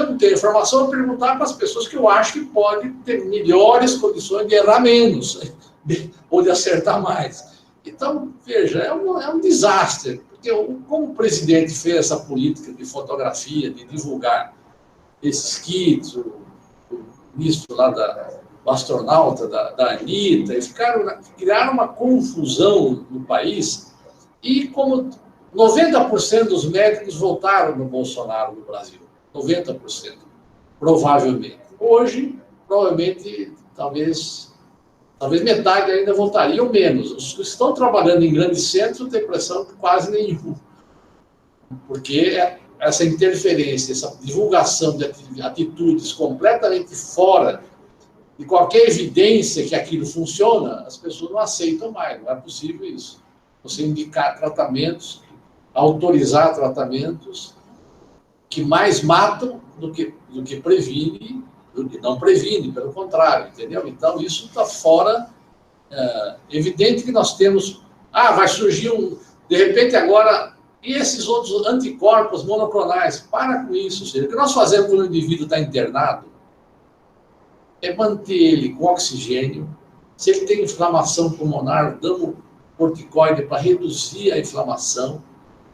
S6: não tenho informação, eu vou perguntar para as pessoas que eu acho que podem ter melhores condições de errar menos, ou de acertar mais. Então, veja, é um desastre, porque como o presidente fez essa política de fotografia, de divulgar esses kits, o ministro lá do astronauta, da Anitta, e criaram uma confusão no país. E como 90% dos médicos votaram no Bolsonaro no Brasil, 90%, provavelmente. Hoje, provavelmente, talvez metade ainda votaria ou menos. Os que estão trabalhando em grandes centros têm impressão que quase nenhum. Porque essa interferência, essa divulgação de atitudes completamente fora de qualquer evidência que aquilo funciona, as pessoas não aceitam mais, não é possível isso. Você indicar tratamentos, autorizar tratamentos que mais matam do que previne, do que não previne, pelo contrário, entendeu? Então, isso está fora. Evidente que nós temos... vai surgir de repente, agora, E esses outros anticorpos monoclonais, para com isso. Ou seja, o que nós fazemos quando o indivíduo está internado é manter ele com oxigênio. Se ele tem inflamação pulmonar, damos corticoide para reduzir a inflamação,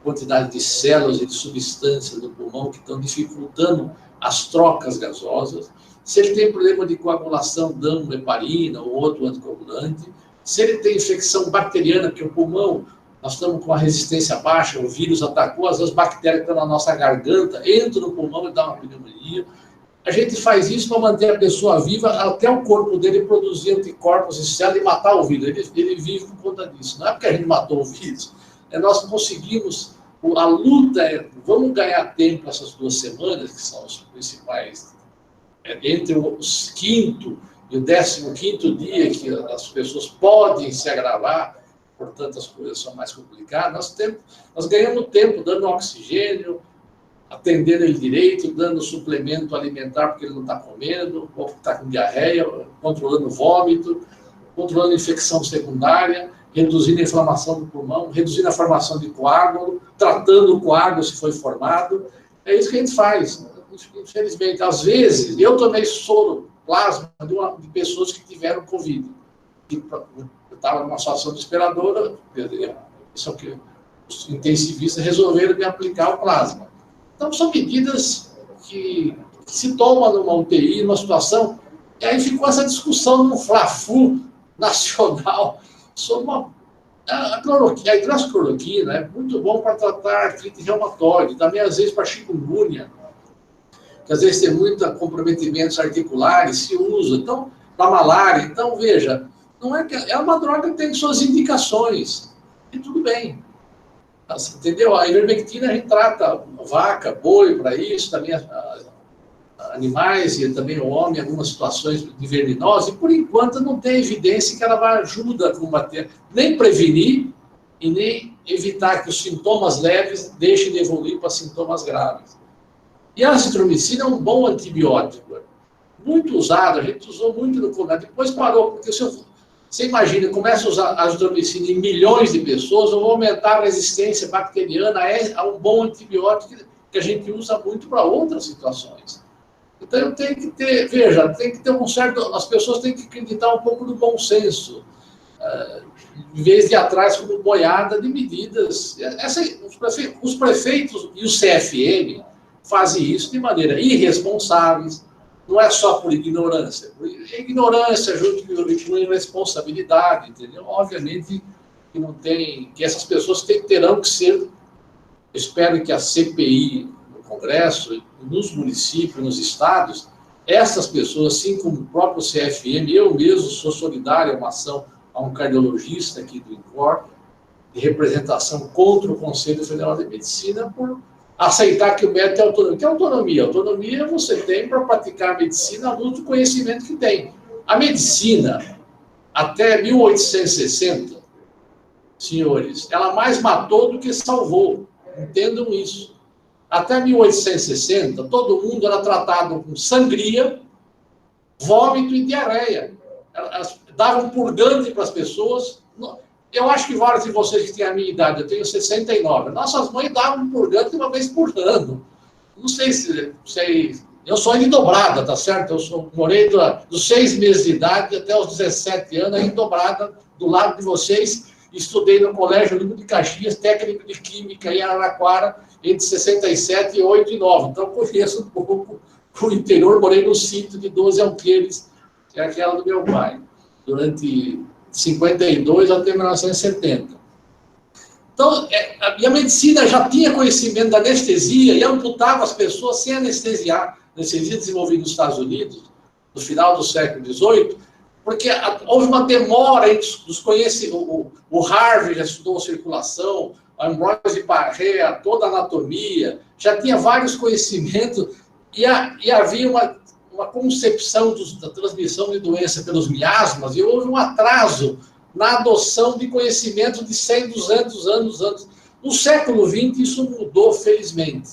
S6: quantidade de células e de substâncias do pulmão que estão dificultando as trocas gasosas. Se ele tem problema de coagulação, damos heparina ou outro anticoagulante. Se ele tem infecção bacteriana, porque o pulmão, nós estamos com a resistência baixa, o vírus atacou, as bactérias que estão na nossa garganta, entram no pulmão e dá uma pneumonia. A gente faz isso para manter a pessoa viva até o corpo dele produzir anticorpos e células e matar o vírus. Ele vive por conta disso. Não é porque a gente matou o vírus, nós conseguimos. A luta é, vamos ganhar tempo essas 2 semanas, que são os principais, entre o 5º e o 15º dia, que as pessoas podem se agravar, portanto as coisas são mais complicadas. Nós ganhamos tempo dando oxigênio, atendendo ele direito, dando suplemento alimentar porque ele não está comendo, ou está com diarreia, controlando o vômito, controlando a infecção secundária, reduzindo a inflamação do pulmão, reduzindo a formação de coágulo, tratando o coágulo se foi formado. É isso que a gente faz. Infelizmente, às vezes, eu tomei soro plasma de pessoas que tiveram Covid. Eu estava numa situação desesperadora, isso é o que os intensivistas resolveram me aplicar o plasma. Então, são medidas que se tomam numa UTI, numa situação, e aí ficou essa discussão num fla-flu nacional sobre a hidroxicloroquina é muito bom para tratar artrite reumatoide, também às vezes para chikungunya, que às vezes tem muitos comprometimentos articulares, se usa, então, para malária. Então, veja, não é que é uma droga que tem suas indicações, e tudo bem. Entendeu? A ivermectina a gente trata vaca, boi para isso, também animais e também o homem em algumas situações de verminose, e por enquanto não tem evidência que ela vai ajudar a combater, nem prevenir e nem evitar que os sintomas leves deixem de evoluir para sintomas graves. E a azitromicina é um bom antibiótico, muito usado, a gente usou muito no começo, depois parou, porque você imagina, começa a usar a azitromicina em milhões de pessoas, eu vou aumentar a resistência bacteriana a um bom antibiótico que a gente usa muito para outras situações. Então, tem que ter, veja, tem que ter um certo... As pessoas têm que acreditar um pouco no bom senso, em vez de ir atrás como boiada de medidas. Os prefeitos e o CFM fazem isso de maneira irresponsáveis, não é só por ignorância. Ignorância junto com irresponsabilidade, entendeu? Obviamente que não tem... que essas pessoas terão que ser... Espero que a CPI... Congresso, nos municípios, nos estados, essas pessoas, assim como o próprio CFM, eu mesmo sou solidário a uma ação a um cardiologista aqui do INCOR, de representação contra o Conselho Federal de Medicina, por aceitar que o médico tem autonomia. Que autonomia? Autonomia você tem para praticar a medicina à luz do conhecimento que tem. A medicina, até 1860, senhores, ela mais matou do que salvou. Entendam isso. Até 1860, todo mundo era tratado com sangria, vômito e diarreia. Elas davam purgante para as pessoas. Eu acho que vários de vocês que têm a minha idade, eu tenho 69, nossas mães davam purgante uma vez por ano. Não sei se... eu sou em dobrada, tá certo? Morei dos 6 meses de idade até os 17 anos, em dobrada, do lado de vocês. Estudei no Colégio Olímpico de Caxias, técnico de Química em Araraquara, entre 67, 8 e 9. Então, conheço um pouco o interior. Morei no sítio de 12 alqueires, que é aquela do meu pai, durante 52 até 1970. Então, e a medicina já tinha conhecimento da anestesia e amputava as pessoas sem anestesiar. Anestesia desenvolvida nos Estados Unidos, no final do século XVIII, porque houve uma demora entre os conhecimentos. O Harvey já estudou circulação, a Ambrose Parré, toda a anatomia, já tinha vários conhecimentos, e havia uma concepção da transmissão de doença pelos miasmas, e houve um atraso na adoção de conhecimento de 100, 200 anos antes. No século XX, isso mudou, felizmente.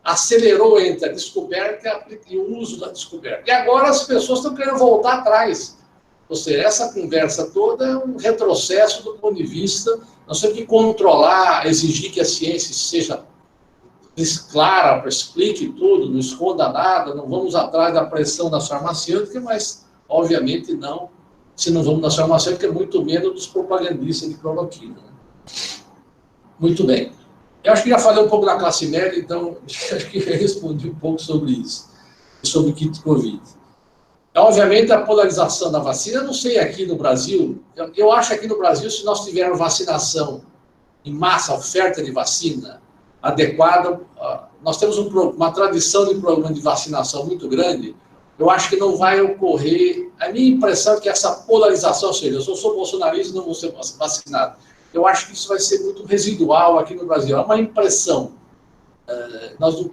S6: Acelerou entre a descoberta e o uso da descoberta. E agora as pessoas estão querendo voltar atrás. Ou seja, essa conversa toda é um retrocesso do ponto de vista, nós temos que controlar, exigir que a ciência seja clara, explique tudo, não esconda nada, não vamos atrás da pressão das farmacêuticas, mas, obviamente, não, se não vamos nas farmacêuticas, muito menos dos propagandistas de cloroquina. Muito bem. Eu acho que já falei um pouco da classe média, então acho que já respondi um pouco sobre isso, sobre o kit Covid. Obviamente, a polarização da vacina, não sei aqui no Brasil, eu acho que aqui no Brasil, se nós tivermos vacinação em massa, oferta de vacina adequada, nós temos uma tradição de programa de vacinação muito grande, eu acho que não vai ocorrer, a minha impressão é que essa polarização, ou seja, eu sou bolsonarista e não vou ser vacinado, eu acho que isso vai ser muito residual aqui no Brasil, é uma impressão,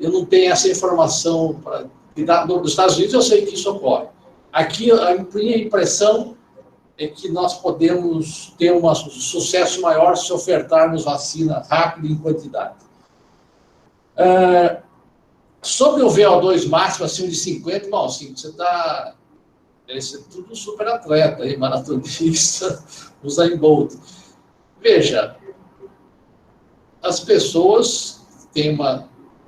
S6: eu não tenho essa informação, nos Estados Unidos eu sei que isso ocorre. Aqui, a minha impressão é que nós podemos ter um sucesso maior se ofertarmos vacina rápida e em quantidade. Sobre o VO2 máximo acima de 50, bom, assim, você está... Esse é tudo super atleta, aí, maratonista, Usain Bolt. Veja, as pessoas têm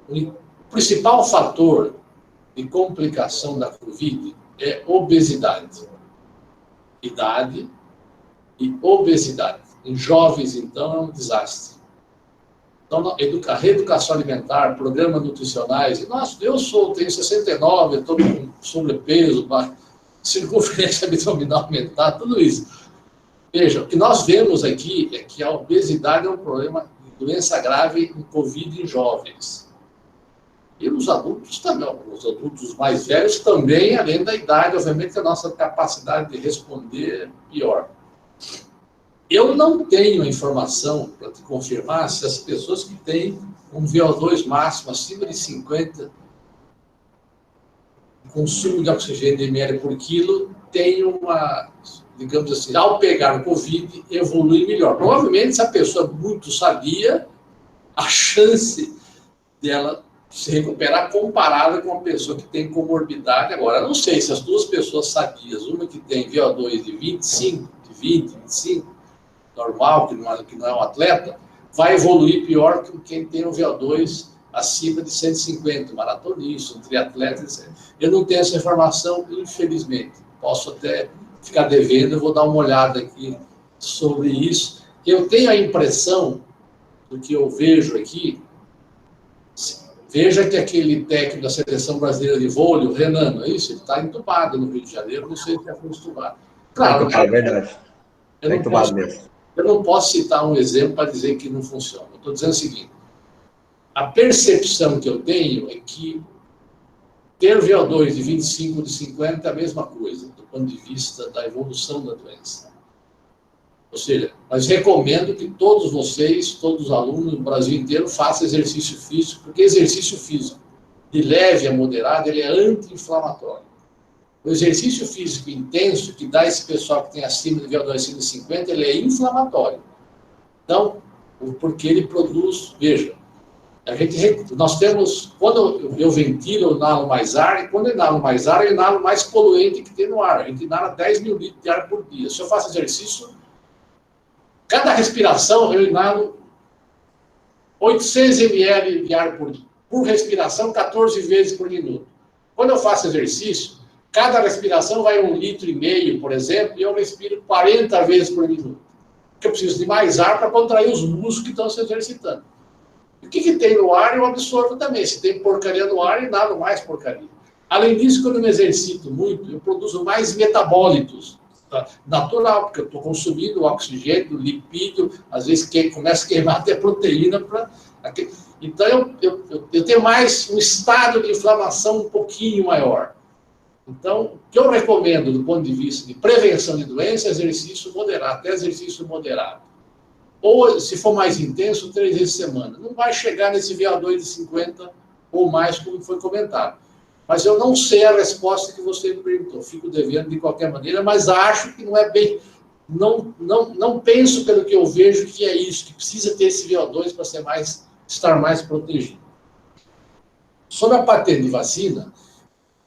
S6: o principal fator de complicação da Covid é obesidade. Idade e obesidade. Em jovens, então, é um desastre. Então, a reeducação alimentar, programas nutricionais, nossa, tenho 69, estou com sobrepeso, circunferência abdominal aumentada, tudo isso. Veja, o que nós vemos aqui é que a obesidade é um problema de doença grave em Covid em jovens. E nos adultos também, os adultos mais velhos também, além da idade, obviamente, a nossa capacidade de responder é pior. Eu não tenho informação para te confirmar se as pessoas que têm um VO2 máximo acima de 50, consumo de oxigênio de ml por quilo, têm digamos assim, ao pegar o Covid, evolui melhor. Provavelmente, se a pessoa é muito sadia, a chance dela se recuperar comparada com uma pessoa que tem comorbidade. Agora, eu não sei se as duas pessoas sadias, uma que tem VO2 de 25, de 20, 25, normal, que não é um atleta, vai evoluir pior que quem tem um VO2 acima de 150, maratonista, um triatleta, etc. Eu não tenho essa informação, infelizmente. Posso até ficar devendo, eu vou dar uma olhada aqui sobre isso. Eu tenho a impressão, do que eu vejo aqui, veja que aquele técnico da Seleção Brasileira de Vôlei, o Renan, não é isso? Ele está entubado no Rio de Janeiro, não sei se já foi entubado. Claro,
S8: é verdade.
S6: Eu não posso citar um exemplo para dizer que não funciona. Eu estou dizendo o seguinte, a percepção que eu tenho é que ter VO2 de 25, de 50 é a mesma coisa, do ponto de vista da evolução da doença. Ou seja, mas recomendo que todos vocês, todos os alunos do Brasil inteiro, façam exercício físico, porque exercício físico de leve a moderado, ele é anti-inflamatório. O exercício físico intenso, que dá esse pessoal que tem acima de VO2 acima de 50, ele é inflamatório. Então, porque ele produz, veja, nós temos, quando eu ventilo, eu inalo mais ar, e quando eu inalo mais ar, eu inalo mais poluente que tem no ar. A gente inala 10 mil litros de ar por dia. Se eu faço exercício, cada respiração eu inalo 800 ml de ar por respiração, 14 vezes por minuto. Quando eu faço exercício, cada respiração vai 1,5 litro, por exemplo, e eu respiro 40 vezes por minuto. Porque eu preciso de mais ar para contrair os músculos que estão se exercitando. O que tem no ar eu absorvo também. Se tem porcaria no ar, eu inalo mais porcaria. Além disso, quando eu me exercito muito, eu produzo mais metabólitos. Tá? Natural, porque eu estou consumindo oxigênio, lipídio, às vezes começa a queimar até proteína. Então, eu tenho mais um estado de inflamação um pouquinho maior. Então, o que eu recomendo do ponto de vista de prevenção de doença é exercício moderado, até exercício moderado. Ou, se for mais intenso, 3 vezes por semana. Não vai chegar nesse VO2 de 50 ou mais, como foi comentado. Mas eu não sei a resposta que você me perguntou. Fico devendo de qualquer maneira, mas acho que não é bem... Não penso, pelo que eu vejo, que é isso, que precisa ter esse VO2 para estar mais protegido. Sobre a patente de vacina,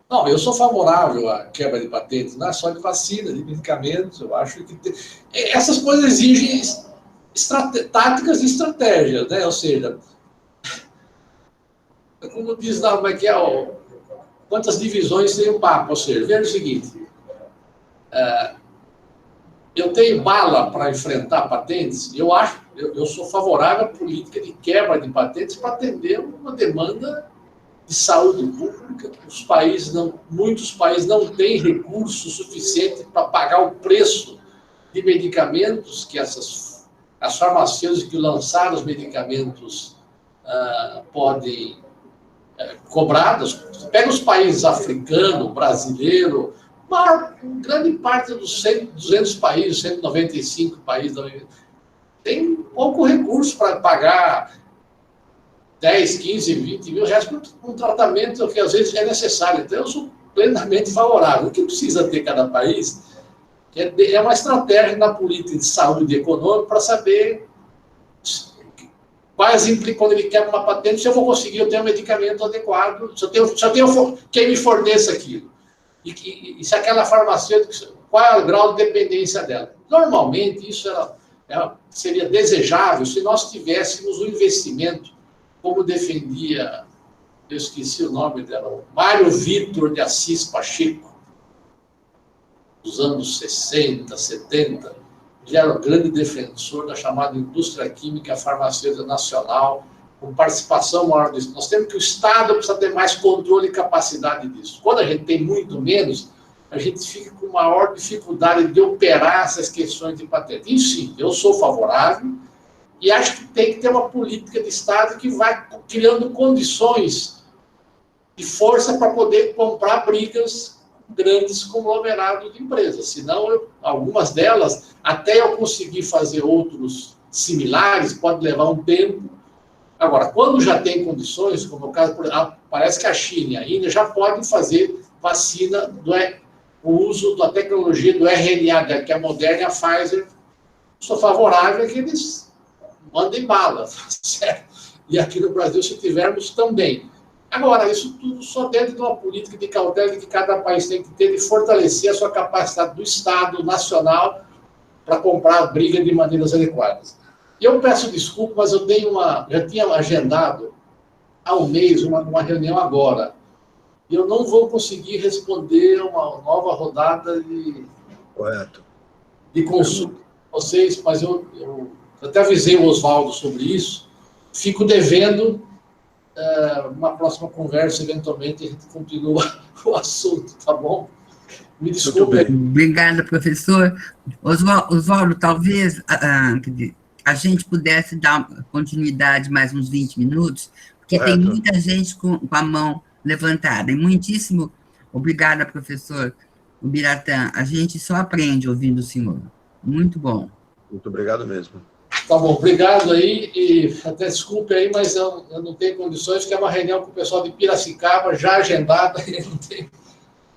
S6: Não, eu sou favorável à quebra de patentes, não é só de vacina, de medicamentos, eu acho que essas coisas exigem táticas e estratégias, né? Ou seja, como diz lá, como é que é, quantas divisões tem o Papa? Ou seja, veja o seguinte, eu tenho bala para enfrentar patentes, eu sou favorável à política de quebra de patentes para atender uma demanda de saúde pública. Muitos países não têm recurso suficiente para pagar o preço de medicamentos que as farmacêuticas que lançaram os medicamentos podem cobrar. Pega os países africanos, brasileiro, grande parte dos 200 países, 195 países, tem pouco recurso para pagar 10, 15, 20 mil reais por um tratamento que às vezes é necessário. Então, eu sou plenamente favorável. O que precisa ter cada país é uma estratégia na política de saúde econômica para saber quais implicações, quando ele quebra uma patente, se eu vou conseguir, eu tenho um medicamento adequado, se eu tenho quem me forneça aquilo. E se aquela farmacêutica, qual é o grau de dependência dela. Normalmente, isso seria desejável se nós tivéssemos um investimento, como defendia, eu esqueci o nome dela, o Mário Vitor de Assis Pacheco, dos anos 60, 70, ele era o grande defensor da chamada indústria química farmacêutica nacional, com participação maior disso. Nós temos que o Estado precisa ter mais controle e capacidade disso. Quando a gente tem muito menos, a gente fica com maior dificuldade de operar essas questões de patente. E sim, eu sou favorável e acho que tem que ter uma política de Estado que vai criando condições de força para poder comprar brigas grandes conglomerados de empresas. Senão, algumas delas, até eu conseguir fazer outros similares, pode levar um tempo. Agora, quando já tem condições, como o caso, parece que a China e a Índia já podem fazer vacina, o uso da tecnologia do RNA, que é a Moderna e a Pfizer, sou favorável a que eles mandem bala, certo? E aqui no Brasil, se tivermos, também. Agora, isso tudo só dentro de uma política de cautela que cada país tem que ter de fortalecer a sua capacidade do Estado nacional para comprar a briga de maneiras adequadas. E eu peço desculpa, mas eu já tinha agendado há um mês uma reunião agora. E eu não vou conseguir responder uma nova rodada de consulta com vocês, mas eu até avisei o Oswaldo sobre isso. Fico devendo uma próxima conversa, eventualmente, a gente continua o assunto, tá bom? Me desculpe.
S11: Obrigada, professor. Oswaldo, talvez a gente pudesse dar continuidade mais uns 20 minutos, porque tem muita gente com a mão levantada. E muitíssimo obrigada, professor Ubiratã. A gente só aprende ouvindo o senhor. Muito bom.
S5: Muito obrigado mesmo.
S6: Tá bom, obrigado aí, e até desculpe aí, mas eu não tenho condições, que é uma reunião com o pessoal de Piracicaba, já agendada, e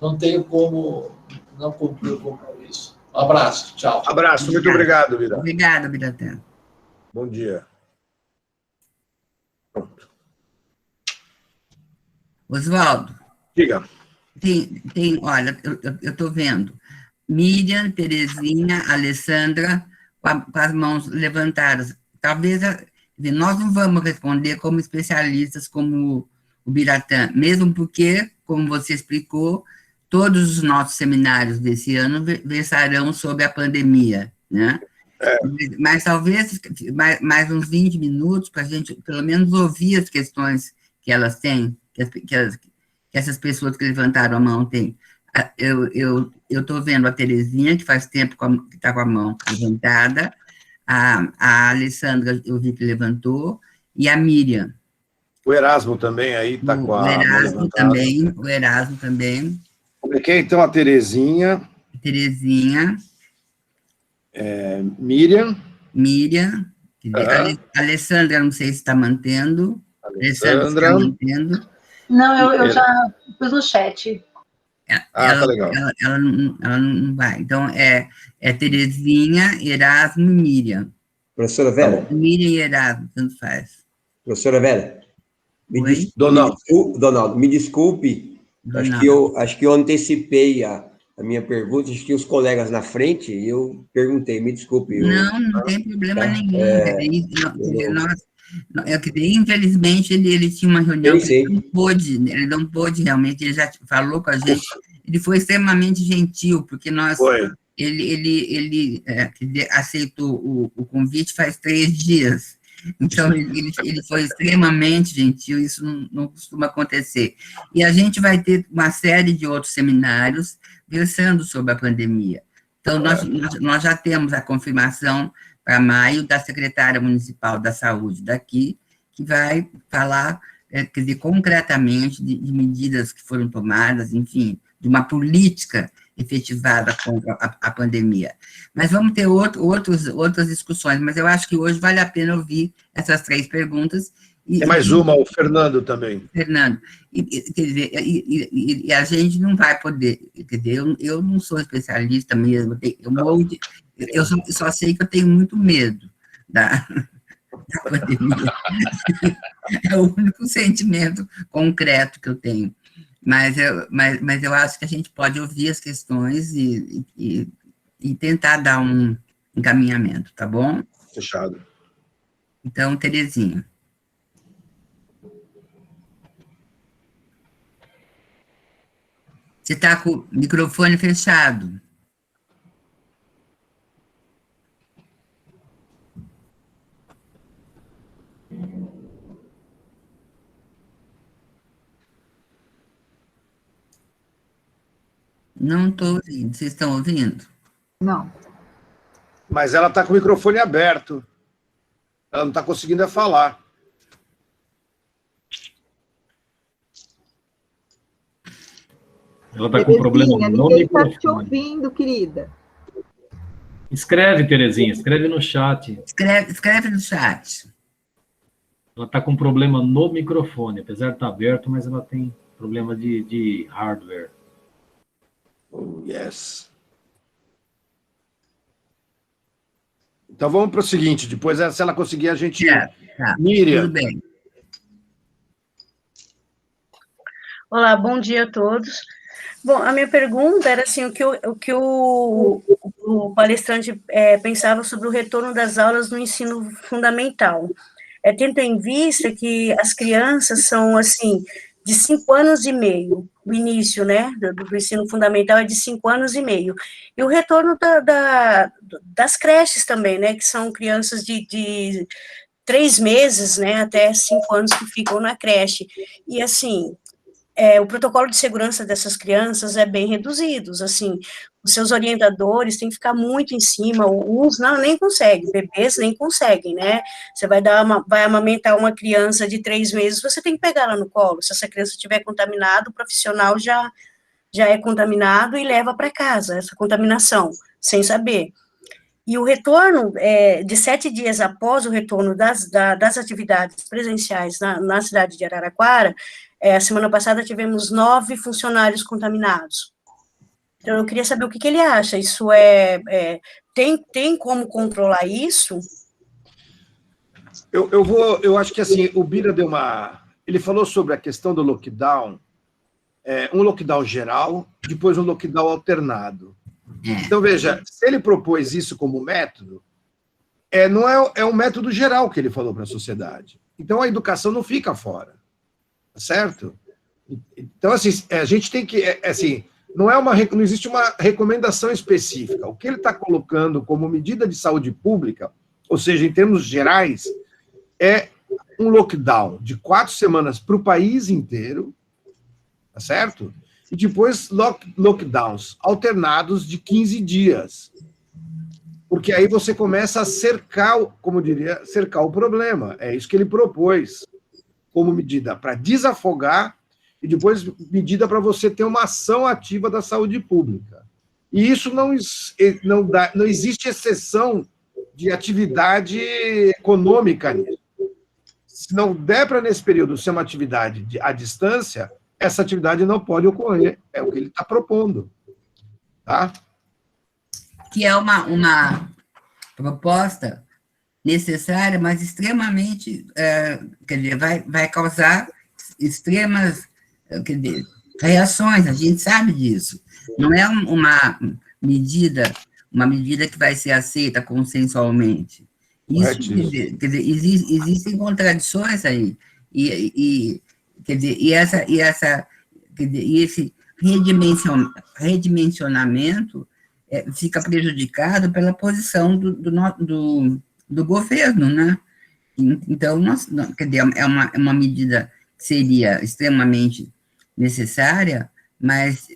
S6: não tenho como não cumprir o compromisso. Um abraço, tchau.
S5: Abraço, muito obrigado, Ubiratã.
S11: Obrigada, Ubiratã.
S5: Bom dia. Pronto.
S11: Oswaldo.
S5: Diga.
S11: Olha, eu estou vendo Miriam, Terezinha, Alessandra, com as mãos levantadas. Talvez nós não vamos responder como especialistas, como o Biratã, mesmo porque, como você explicou, todos os nossos seminários desse ano versarão sobre a pandemia, né? Mas talvez mais uns 20 minutos para a gente, pelo menos, ouvir as questões que elas têm, que essas pessoas que levantaram a mão têm. Eu estou vendo a Terezinha, que faz tempo que está com a mão levantada, a Alessandra, eu vi que levantou, e a Miriam.
S5: O Erasmo também aí está com a mão levantada.
S11: O Erasmo também.
S5: Ok, então a Terezinha. Miriam.
S11: Alessandra, não sei se está mantendo.
S5: Alessandra.
S11: Está mantendo.
S1: Não, eu já pus no chat.
S5: Tá legal.
S11: Ela não vai. Então, é Terezinha, Erasmo e Miriam.
S8: Professora Vera.
S11: Miriam e Erasmo, tanto faz.
S8: Professora Vera.
S5: Donaldo,
S8: me desculpe, Acho que eu antecipei a minha pergunta, acho que os colegas na frente, e eu perguntei, me desculpe.
S11: Não tem problema nenhum. Infelizmente, ele tinha uma reunião que ele não pôde realmente, ele já falou com a gente, ele foi extremamente gentil, porque ele aceitou o convite faz 3 dias. Então, ele foi extremamente gentil, isso não costuma acontecer. E a gente vai ter uma série de outros seminários versando sobre a pandemia. Então, nós já temos a confirmação para maio da secretária municipal da saúde daqui, que vai falar, quer dizer, concretamente de medidas que foram tomadas, enfim, de uma política efetivada contra a pandemia. Mas vamos ter outras discussões, mas eu acho que hoje vale a pena ouvir essas 3 perguntas.
S5: Tem mais uma, o Fernando também.
S11: Fernando, quer dizer, a gente não vai poder, quer dizer, eu não sou especialista mesmo, eu só sei que eu tenho muito medo da pandemia. É o único sentimento concreto que eu tenho. Mas eu acho que a gente pode ouvir as questões e tentar dar um encaminhamento, tá bom?
S5: Fechado.
S11: Então, Terezinha. Você está com o microfone fechado. Não estou ouvindo. Vocês estão ouvindo?
S1: Não.
S5: Mas ela está com o microfone aberto. Ela não está conseguindo falar.
S12: Ela está com problema no
S13: ninguém está
S12: microfone.
S13: te ouvindo, querida.
S12: Escreve, Terezinha, escreve no chat.
S11: Escreve no chat.
S12: Ela está com problema no microfone, apesar de estar aberto, mas ela tem problema de hardware.
S5: Oh, yes. Então vamos para o seguinte, depois, se ela conseguir, a gente...
S11: Tá,
S5: Miriam.
S11: tudo bem.
S14: Olá, bom dia a todos. Bom, a minha pergunta era assim, o que o palestrante pensava sobre o retorno das aulas no ensino fundamental. Tendo em vista que as crianças são, assim, de 5 anos e meio, o início, né, do ensino fundamental é de 5 anos e meio, e o retorno das creches também, né, que são crianças de 3 meses, né, até 5 anos que ficam na creche, e assim, o protocolo de segurança dessas crianças é bem reduzido, assim, os seus orientadores têm que ficar muito em cima, uns nem conseguem, bebês nem conseguem, né, você vai amamentar uma criança de 3 meses, você tem que pegar ela no colo, se essa criança estiver contaminada, o profissional já é contaminado e leva para casa essa contaminação, sem saber. E o retorno, de 7 dias após o retorno das atividades presenciais na cidade de Araraquara, a semana passada tivemos 9 funcionários contaminados. Então, eu queria saber o que ele acha. Isso tem como controlar isso?
S5: Eu acho que assim, o Bira ele falou sobre a questão do lockdown, um lockdown geral, depois um lockdown alternado. Então, veja, se ele propôs isso como método, não é um método geral que ele falou para a sociedade. Então, a educação não fica fora, certo? Então, assim, a gente tem que, assim, não existe uma recomendação específica. O que ele está colocando como medida de saúde pública, ou seja, em termos gerais, é um lockdown de 4 semanas para o país inteiro, tá certo? E depois lockdowns alternados de 15 dias. Porque aí você começa a cercar o problema. É isso que ele propôs como medida para desafogar e depois medida para você ter uma ação ativa da saúde pública. E isso não existe exceção de atividade econômica nisso. Se não der para, nesse período, ser uma atividade à distância, essa atividade não pode ocorrer. É o que ele está propondo. Tá?
S11: Que é uma proposta necessária, mas extremamente, quer dizer, vai causar extremas, quer dizer, reações, a gente sabe disso. Não é uma medida que vai ser aceita consensualmente. Isso, quer dizer, existem contradições aí. Quer dizer, esse redimensionamento fica prejudicado pela posição do governo, né? Então, quer dizer, é uma medida que seria extremamente necessária, mas,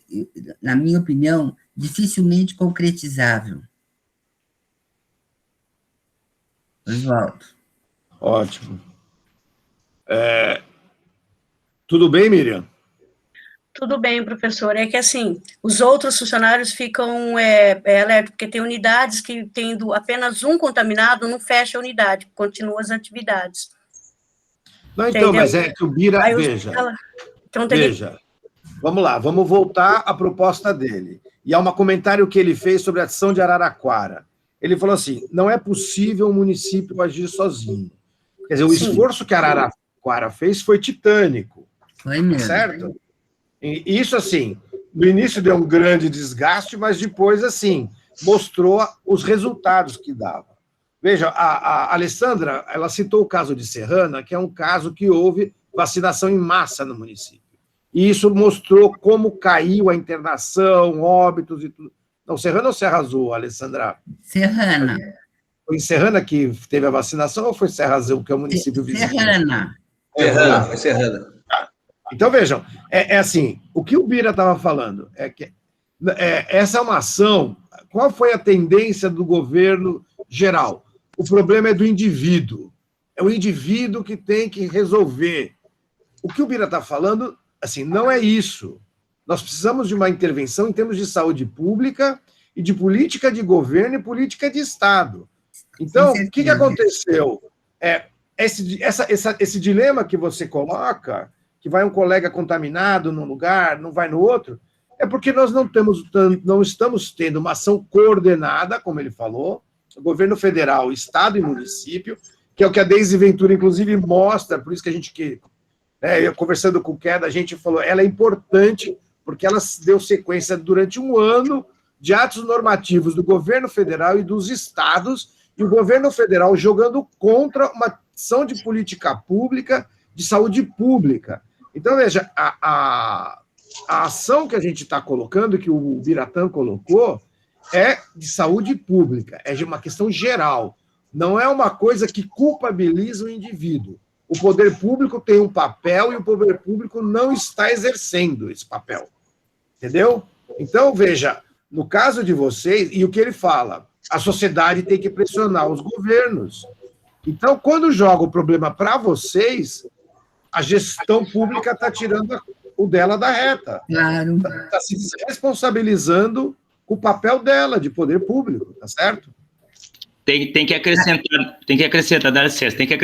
S11: na minha opinião, dificilmente concretizável. Oswaldo.
S5: Ótimo. Tudo bem, Miriam?
S14: Tudo bem, professor. É que, assim, os outros funcionários ficam alerta, porque tem unidades que, tendo apenas um contaminado, não fecha a unidade, continua as atividades.
S5: Não, então,
S14: entendeu?
S5: mas é que o Bira... Veja, vamos lá, vamos voltar à proposta dele. E há um comentário que ele fez sobre a ação de Araraquara. Ele falou assim, não é possível um município agir sozinho. Quer dizer, o esforço que Araraquara fez foi titânico.
S11: Foi mesmo.
S5: Certo? E isso, assim, no início deu um grande desgaste, mas depois, assim, mostrou os resultados que dava. Veja, a Alessandra, ela citou o caso de Serrana, que é um caso que houve vacinação em massa no município. E isso mostrou como caiu a internação, óbitos e tudo. Não, Serrana ou Serra Azul, Alessandra?
S11: Serrana.
S5: Foi em Serrana que teve a vacinação ou foi Serra Azul, que é o município vizinho?
S11: Serrana.
S8: Foi Serrana.
S5: Então, vejam, assim, o que o Bira estava falando é que essa é uma ação, qual foi a tendência do governo geral? O problema é do indivíduo, é o indivíduo que tem que resolver. O que o Bira está falando, assim, não é isso. Nós precisamos de uma intervenção em termos de saúde pública e de política de governo e política de Estado. Então, o que aconteceu? Esse dilema que você coloca, que vai um colega contaminado num lugar, não vai no outro, é porque nós não estamos tendo uma ação coordenada, como ele falou, o governo federal, Estado e município, que é o que a Deise Ventura, inclusive, mostra, por isso que a gente, eu conversando com o Queda, a gente falou, ela é importante, porque ela deu sequência durante um ano de atos normativos do governo federal e dos estados, e o governo federal jogando contra uma ação de política pública, de saúde pública. Então, veja, a ação que a gente está colocando, que o Biratã colocou, é de saúde pública, é de uma questão geral. Não é uma coisa que culpabiliza o indivíduo. O poder público tem um papel e o poder público não está exercendo esse papel. Entendeu? Então, veja, no caso de vocês, e o que ele fala, a sociedade tem que pressionar os governos. Então, quando joga o problema para vocês, a gestão pública está tirando o dela da reta.
S11: Claro.
S5: Está se responsabilizando com o papel dela de poder público, tá certo?
S13: Tem que acrescentar, dá licença, tem que acrescentar